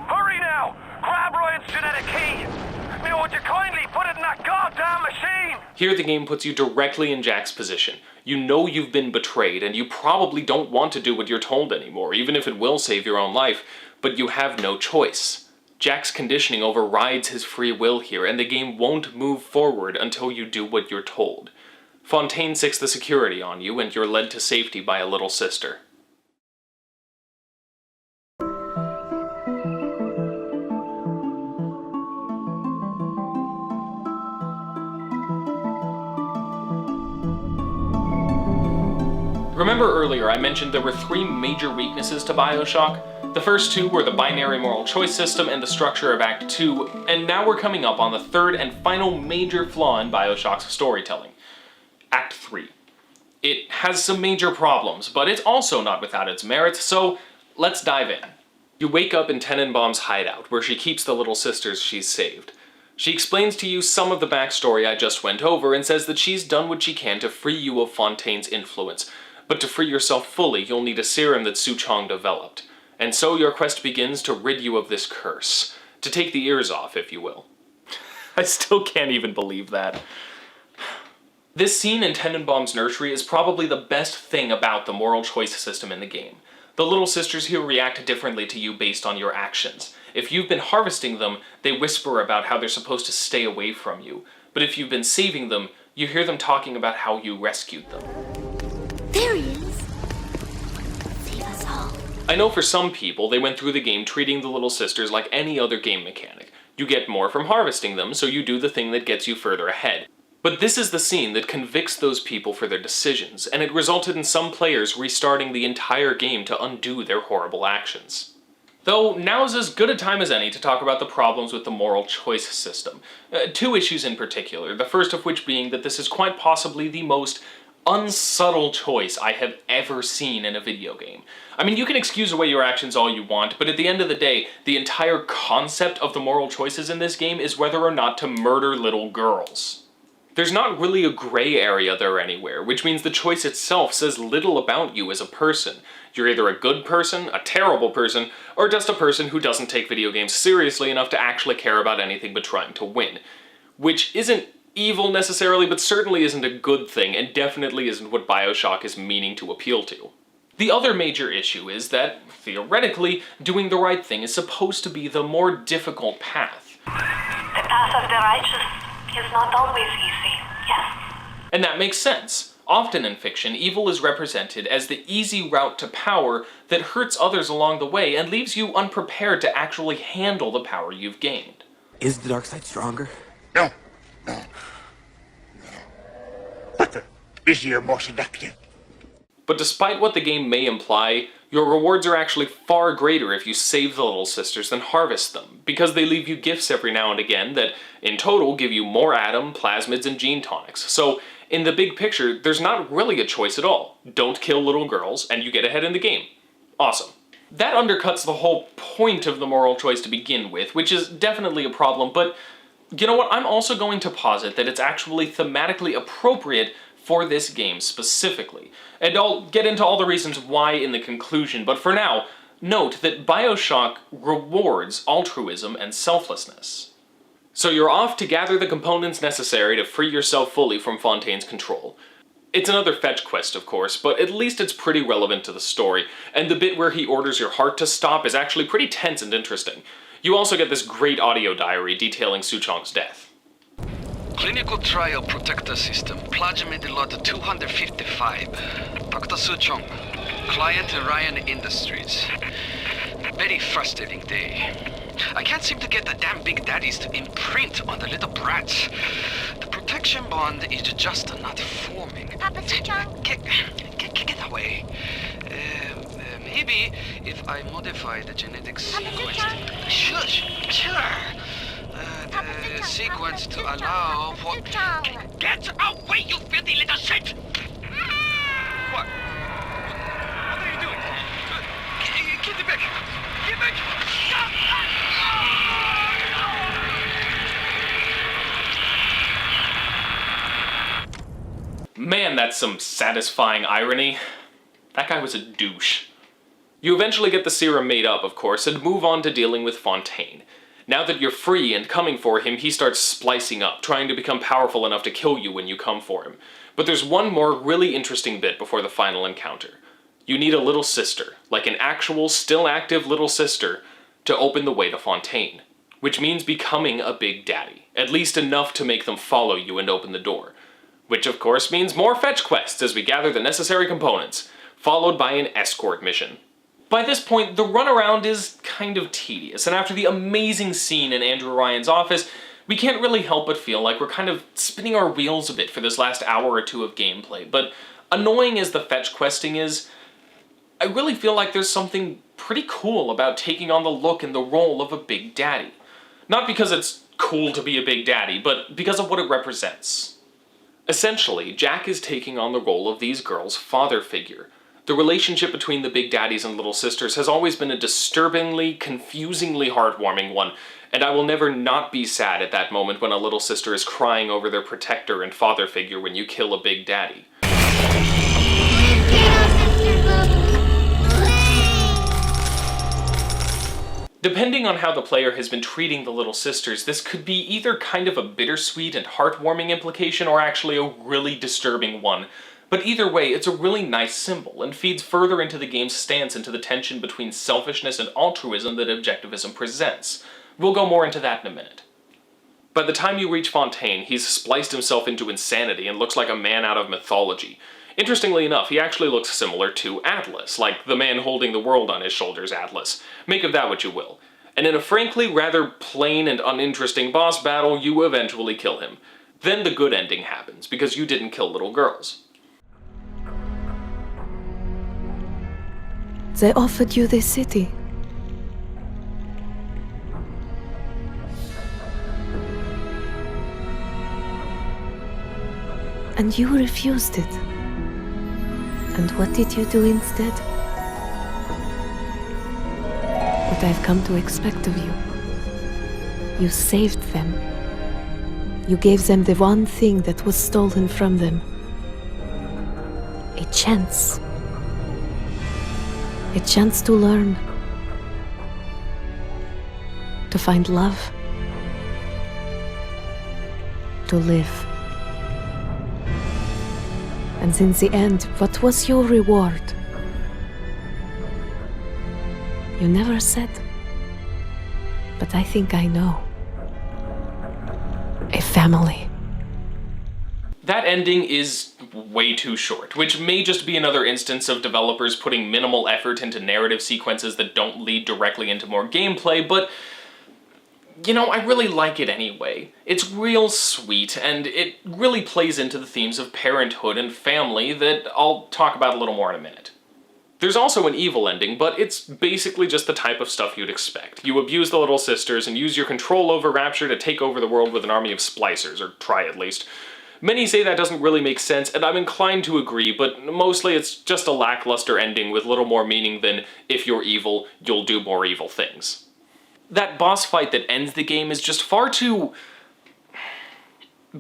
[SPEAKER 3] Hurry now! Grab Ryan's genetic key! Now would you kindly put it in that goddamn machine?
[SPEAKER 1] Here the game puts you directly in Jack's position. You know you've been betrayed, and you probably don't want to do what you're told anymore, even if it will save your own life, but you have no choice. Jack's conditioning overrides his free will here, and the game won't move forward until you do what you're told. Fontaine sicks the security on you, and you're led to safety by a little sister. Remember earlier I mentioned there were 3 major weaknesses to Bioshock? The first 2 were the binary moral choice system and the structure of Act 2, and now we're coming up on the third and final major flaw in Bioshock's storytelling. Act 3. It has some major problems, but it's also not without its merits, so let's dive in. You wake up in Tenenbaum's hideout, where she keeps the little sisters she's saved. She explains to you some of the backstory I just went over and says that she's done what she can to free you of Fontaine's influence, but to free yourself fully, you'll need a serum that Suchong developed. And so your quest begins to rid you of this curse. To take the ears off, if you will. I still can't even believe that. This scene in Tenenbaum's nursery is probably the best thing about the moral choice system in the game. The little sisters here react differently to you based on your actions. If you've been harvesting them, they whisper about how they're supposed to stay away from you. But if you've been saving them, you hear them talking about how you rescued them.
[SPEAKER 9] There he is. Save us all.
[SPEAKER 1] I know for some people, they went through the game treating the little sisters like any other game mechanic. You get more from harvesting them, so you do the thing that gets you further ahead. But this is the scene that convicts those people for their decisions, and it resulted in some players restarting the entire game to undo their horrible actions. Though now's as good a time as any to talk about the problems with the moral choice system. 2 issues in particular, the first of which being that this is quite possibly the most unsubtle choice I have ever seen in a video game. I mean, you can excuse away your actions all you want, but at the end of the day, the entire concept of the moral choices in this game is whether or not to murder little girls. There's not really a gray area there anywhere, which means the choice itself says little about you as a person. You're either a good person, a terrible person, or just a person who doesn't take video games seriously enough to actually care about anything but trying to win. Which isn't evil necessarily, but certainly isn't a good thing, and definitely isn't what Bioshock is meaning to appeal to. The other major issue is that, theoretically, doing the right thing is supposed to be the more difficult path.
[SPEAKER 12] The path of the righteous is not always easy, yes.
[SPEAKER 1] And that makes sense. Often in fiction, evil is represented as the easy route to power that hurts others along the way and leaves you unprepared to actually handle the power you've gained.
[SPEAKER 2] Is the dark side stronger?
[SPEAKER 13] No. But is your more seductive?
[SPEAKER 1] But despite what the game may imply, your rewards are actually far greater if you save the little sisters than harvest them, because they leave you gifts every now and again that, in total, give you more atom, plasmids, and gene tonics. So, in the big picture, there's not really a choice at all. Don't kill little girls, and you get ahead in the game. Awesome. That undercuts the whole point of the moral choice to begin with, which is definitely a problem, but you know what? I'm also going to posit that it's actually thematically appropriate for this game specifically. And I'll get into all the reasons why in the conclusion, but for now, note that Bioshock rewards altruism and selflessness. So you're off to gather the components necessary to free yourself fully from Fontaine's control. It's another fetch quest, of course, but at least it's pretty relevant to the story, and the bit where he orders your heart to stop is actually pretty tense and interesting. You also get this great audio diary detailing Suchong's death.
[SPEAKER 14] Clinical trial protector system, plasmid lot 255. Dr. Suchong, client Ryan Industries. Very frustrating day. I can't seem to get the damn big daddies to imprint on the little brats. The protection bond is just not forming.
[SPEAKER 9] Papa Suchong?
[SPEAKER 14] Get away. Maybe if I modify the genetics...
[SPEAKER 9] Papa Suchong?
[SPEAKER 14] Sure. sequence to allow for... Get away, you filthy little shit! What? What are you doing? Get back! Get back!
[SPEAKER 1] Man, that's some satisfying irony. That guy was a douche. You eventually get the serum made up, of course, and move on to dealing with Fontaine. Now that you're free and coming for him, he starts splicing up, trying to become powerful enough to kill you when you come for him. But there's one more really interesting bit before the final encounter. You need a little sister, like an actual, still active little sister, to open the way to Fontaine. Which means becoming a big daddy, at least enough to make them follow you and open the door. Which of course means more fetch quests as we gather the necessary components, followed by an escort mission. By this point, the runaround is kind of tedious, and after the amazing scene in Andrew Ryan's office, we can't really help but feel like we're kind of spinning our wheels a bit for this last hour or two of gameplay. But annoying as the fetch questing is, I really feel like there's something pretty cool about taking on the look and the role of a big daddy. Not because it's cool to be a big daddy, but because of what it represents. Essentially, Jack is taking on the role of these girls' father figure. The relationship between the big daddies and little sisters has always been a disturbingly, confusingly heartwarming one, and I will never not be sad at that moment when a little sister is crying over their protector and father figure when you kill a big daddy. Depending on how the player has been treating the little sisters, this could be either kind of a bittersweet and heartwarming implication or actually a really disturbing one. But either way, it's a really nice symbol, and feeds further into the game's stance into the tension between selfishness and altruism that Objectivism presents. We'll go more into that in a minute. By the time you reach Fontaine, he's spliced himself into insanity and looks like a man out of mythology. Interestingly enough, he actually looks similar to Atlas, like the man holding the world on his shoulders Atlas. Make of that what you will. And in a frankly rather plain and uninteresting boss battle, you eventually kill him. Then the good ending happens, because you didn't kill little girls.
[SPEAKER 15] They offered you this city. And you refused it. And what did you do instead? What I've come to expect of you. You saved them. You gave them the one thing that was stolen from them. A chance. A chance to learn. To find love. To live. And in the end, what was your reward? You never said. But I think I know. A family.
[SPEAKER 1] That ending is way too short, which may just be another instance of developers putting minimal effort into narrative sequences that don't lead directly into more gameplay, but you know, I really like it anyway. It's real sweet, and it really plays into the themes of parenthood and family that I'll talk about a little more in a minute. There's also an evil ending, but it's basically just the type of stuff you'd expect. You abuse the little sisters and use your control over Rapture to take over the world with an army of splicers, or try at least. Many say that doesn't really make sense, and I'm inclined to agree, but mostly it's just a lackluster ending with little more meaning than, if you're evil, you'll do more evil things. That boss fight that ends the game is just far too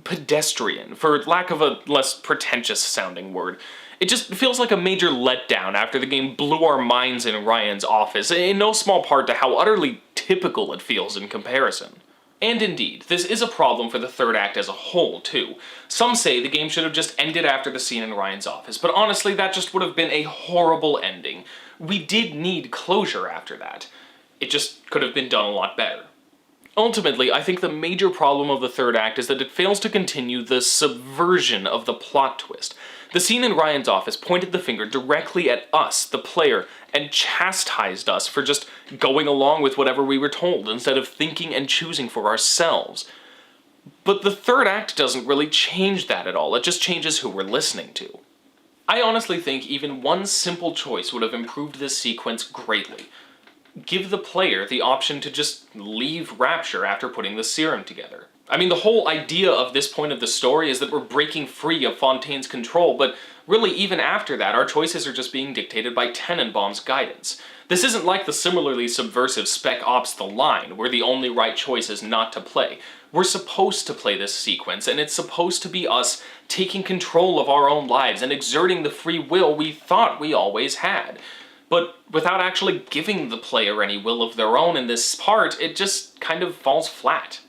[SPEAKER 1] pedestrian, for lack of a less pretentious sounding word. It just feels like a major letdown after the game blew our minds in Ryan's office, in no small part to how utterly typical it feels in comparison. And indeed, this is a problem for the third act as a whole, too. Some say the game should have just ended after the scene in Ryan's office, but honestly that just would have been a horrible ending. We did need closure after that. It just could have been done a lot better. Ultimately, I think the major problem of the third act is that it fails to continue the subversion of the plot twist. The scene in Ryan's office pointed the finger directly at us, the player, and chastised us for just going along with whatever we were told instead of thinking and choosing for ourselves. But the third act doesn't really change that at all, it just changes who we're listening to. I honestly think even one simple choice would have improved this sequence greatly. give the player the option to just leave Rapture after putting the serum together. I mean, the whole idea of this point of the story is that we're breaking free of Fontaine's control, but really even after that, our choices are just being dictated by Tenenbaum's guidance. This isn't like the similarly subversive Spec Ops The Line, where the only right choice is not to play. We're supposed to play this sequence, and it's supposed to be us taking control of our own lives and exerting the free will we thought we always had. But without actually giving the player any will of their own in this part, it just kind of falls flat.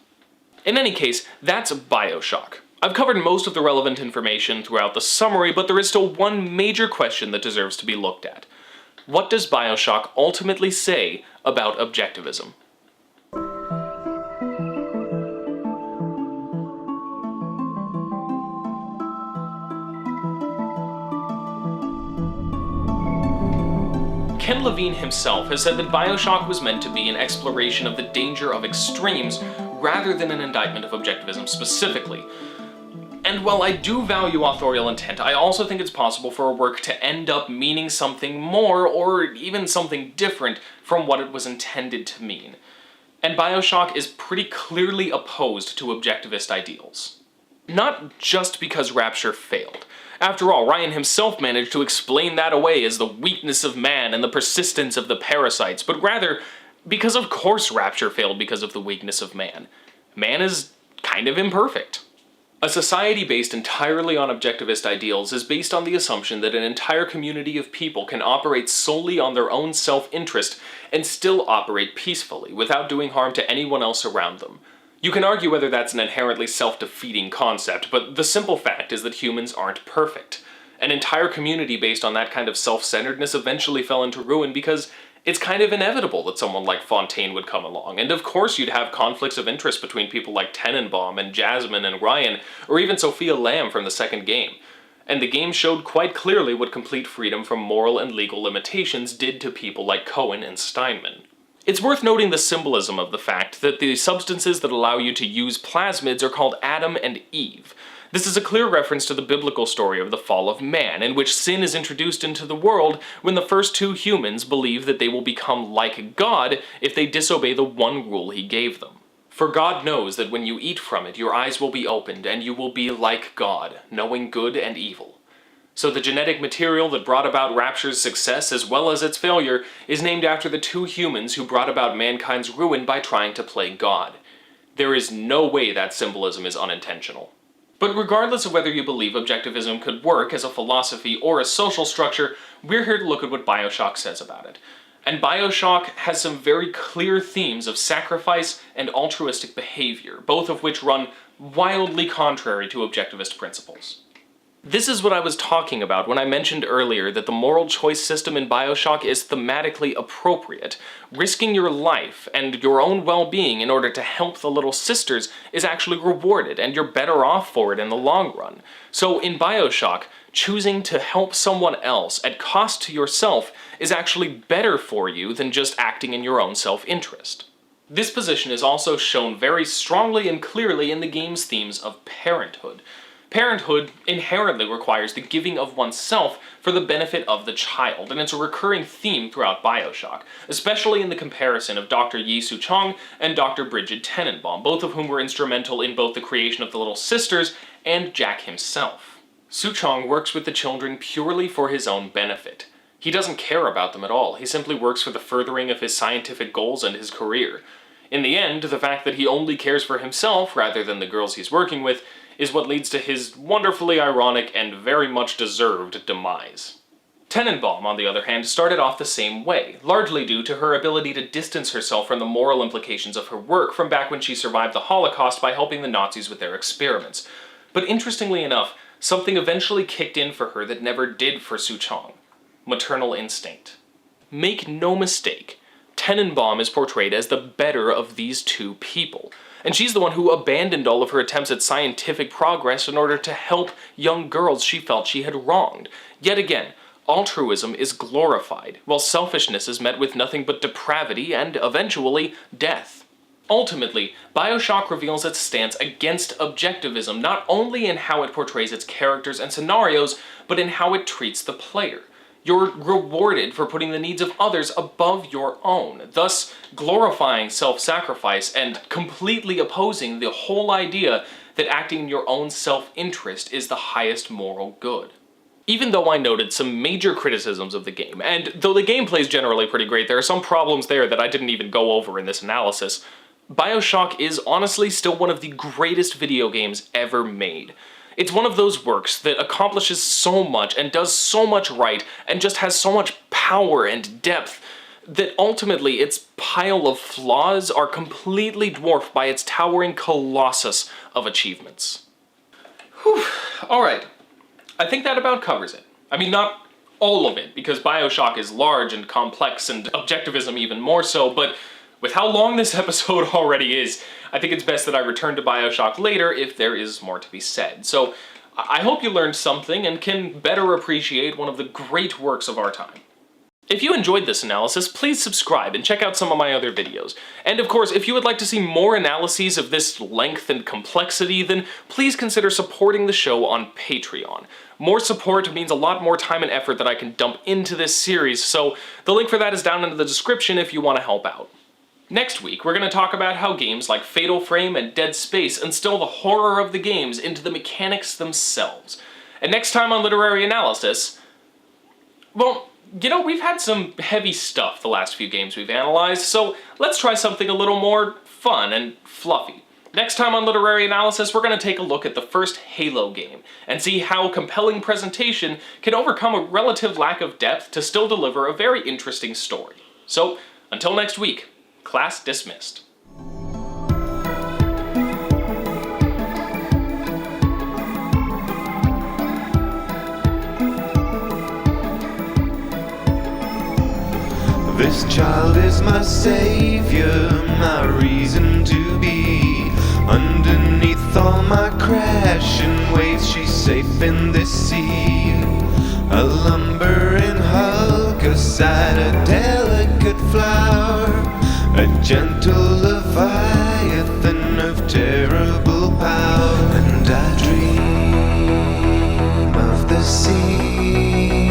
[SPEAKER 1] In any case, that's Bioshock. I've covered most of the relevant information throughout the summary, but there is still one major question that deserves to be looked at. What does Bioshock ultimately say about objectivism? Ken Levine himself has said that Bioshock was meant to be an exploration of the danger of extremes rather than an indictment of objectivism specifically. And while I do value authorial intent, I also think it's possible for a work to end up meaning something more, or even something different from what it was intended to mean. And Bioshock is pretty clearly opposed to objectivist ideals. Not just because Rapture failed. After all, Ryan himself managed to explain that away as the weakness of man and the persistence of the parasites, but rather because of course Rapture failed because of the weakness of man. Man is kind of imperfect. A society based entirely on objectivist ideals is based on the assumption that an entire community of people can operate solely on their own self-interest and still operate peacefully, without doing harm to anyone else around them. You can argue whether that's an inherently self-defeating concept, but the simple fact is that humans aren't perfect. An entire community based on that kind of self-centeredness eventually fell into ruin because it's kind of inevitable that someone like Fontaine would come along, and of course you'd have conflicts of interest between people like Tenenbaum and Jasmine and Ryan, or even Sophia Lamb from the second game. And the game showed quite clearly what complete freedom from moral and legal limitations did to people like Cohen and Steinman. It's worth noting the symbolism of the fact that the substances that allow you to use plasmids are called Adam and Eve. This is a clear reference to the biblical story of the fall of man, in which sin is introduced into the world when the first two humans believe that they will become like God if they disobey the one rule he gave them. For God knows that when you eat from it, your eyes will be opened, and you will be like God, knowing good and evil. So the genetic material that brought about Rapture's success as well as its failure is named after the two humans who brought about mankind's ruin by trying to play God. There is no way that symbolism is unintentional. But regardless of whether you believe objectivism could work as a philosophy or a social structure, we're here to look at what Bioshock says about it. And Bioshock has some very clear themes of sacrifice and altruistic behavior, both of which run wildly contrary to objectivist principles. This is what I was talking about when I mentioned earlier that the moral choice system in Bioshock is thematically appropriate. Risking your life and your own well-being in order to help the Little Sisters is actually rewarded, and you're better off for it in the long run. So in Bioshock, choosing to help someone else at cost to yourself is actually better for you than just acting in your own self-interest. This position is also shown very strongly and clearly in the game's themes of parenthood. Parenthood inherently requires the giving of oneself for the benefit of the child, and it's a recurring theme throughout Bioshock, especially in the comparison of Dr. Yi Su-chong and Dr. Bridget Tenenbaum, both of whom were instrumental in both the creation of the Little Sisters and Jack himself. Su-chong works with the children purely for his own benefit. He doesn't care about them at all, he simply works for the furthering of his scientific goals and his career. In the end, the fact that he only cares for himself rather than the girls he's working with is what leads to his wonderfully ironic and very much deserved demise. Tenenbaum, on the other hand, started off the same way, largely due to her ability to distance herself from the moral implications of her work from back when she survived the Holocaust by helping the Nazis with their experiments. But interestingly enough, something eventually kicked in for her that never did for Su-chong: maternal instinct. Make no mistake, Tenenbaum is portrayed as the better of these two people. And she's the one who abandoned all of her attempts at scientific progress in order to help young girls she felt she had wronged. Yet again, altruism is glorified, while selfishness is met with nothing but depravity and, eventually, death. Ultimately, Bioshock reveals its stance against objectivism, not only in how it portrays its characters and scenarios, but in how it treats the player. You're rewarded for putting the needs of others above your own, thus glorifying self-sacrifice and completely opposing the whole idea that acting in your own self-interest is the highest moral good. Even though I noted some major criticisms of the game, and though the gameplay is generally pretty great, there are some problems there that I didn't even go over in this analysis, Bioshock is honestly still one of the greatest video games ever made. It's one of those works that accomplishes so much and does so much right and just has so much power and depth that ultimately its pile of flaws are completely dwarfed by its towering colossus of achievements. Whew, alright. I think that about covers it. I mean, not all of it, because Bioshock is large and complex and Objectivism even more so, but with how long this episode already is, I think it's best that I return to Bioshock later if there is more to be said. So I hope you learned something and can better appreciate one of the great works of our time. If you enjoyed this analysis, please subscribe and check out some of my other videos. And of course, if you would like to see more analyses of this length and complexity, then please consider supporting the show on Patreon. More support means a lot more time and effort that I can dump into this series, so the link for that is down in the description if you want to help out. Next week, we're going to talk about how games like Fatal Frame and Dead Space instill the horror of the games into the mechanics themselves. And next time on Literary Analysis, well, you know, we've had some heavy stuff the last few games we've analyzed, so let's try something a little more fun and fluffy. Next time on Literary Analysis, we're going to take a look at the first Halo game, and see how compelling presentation can overcome a relative lack of depth to still deliver a very interesting story. So, until next week, class dismissed.
[SPEAKER 10] This child is my savior, my reason to be. Underneath all my crashing waves, she's safe in this sea. A lumbering hulk, a side, a delicate flower, a gentle leviathan of terrible power. And I dream of the sea.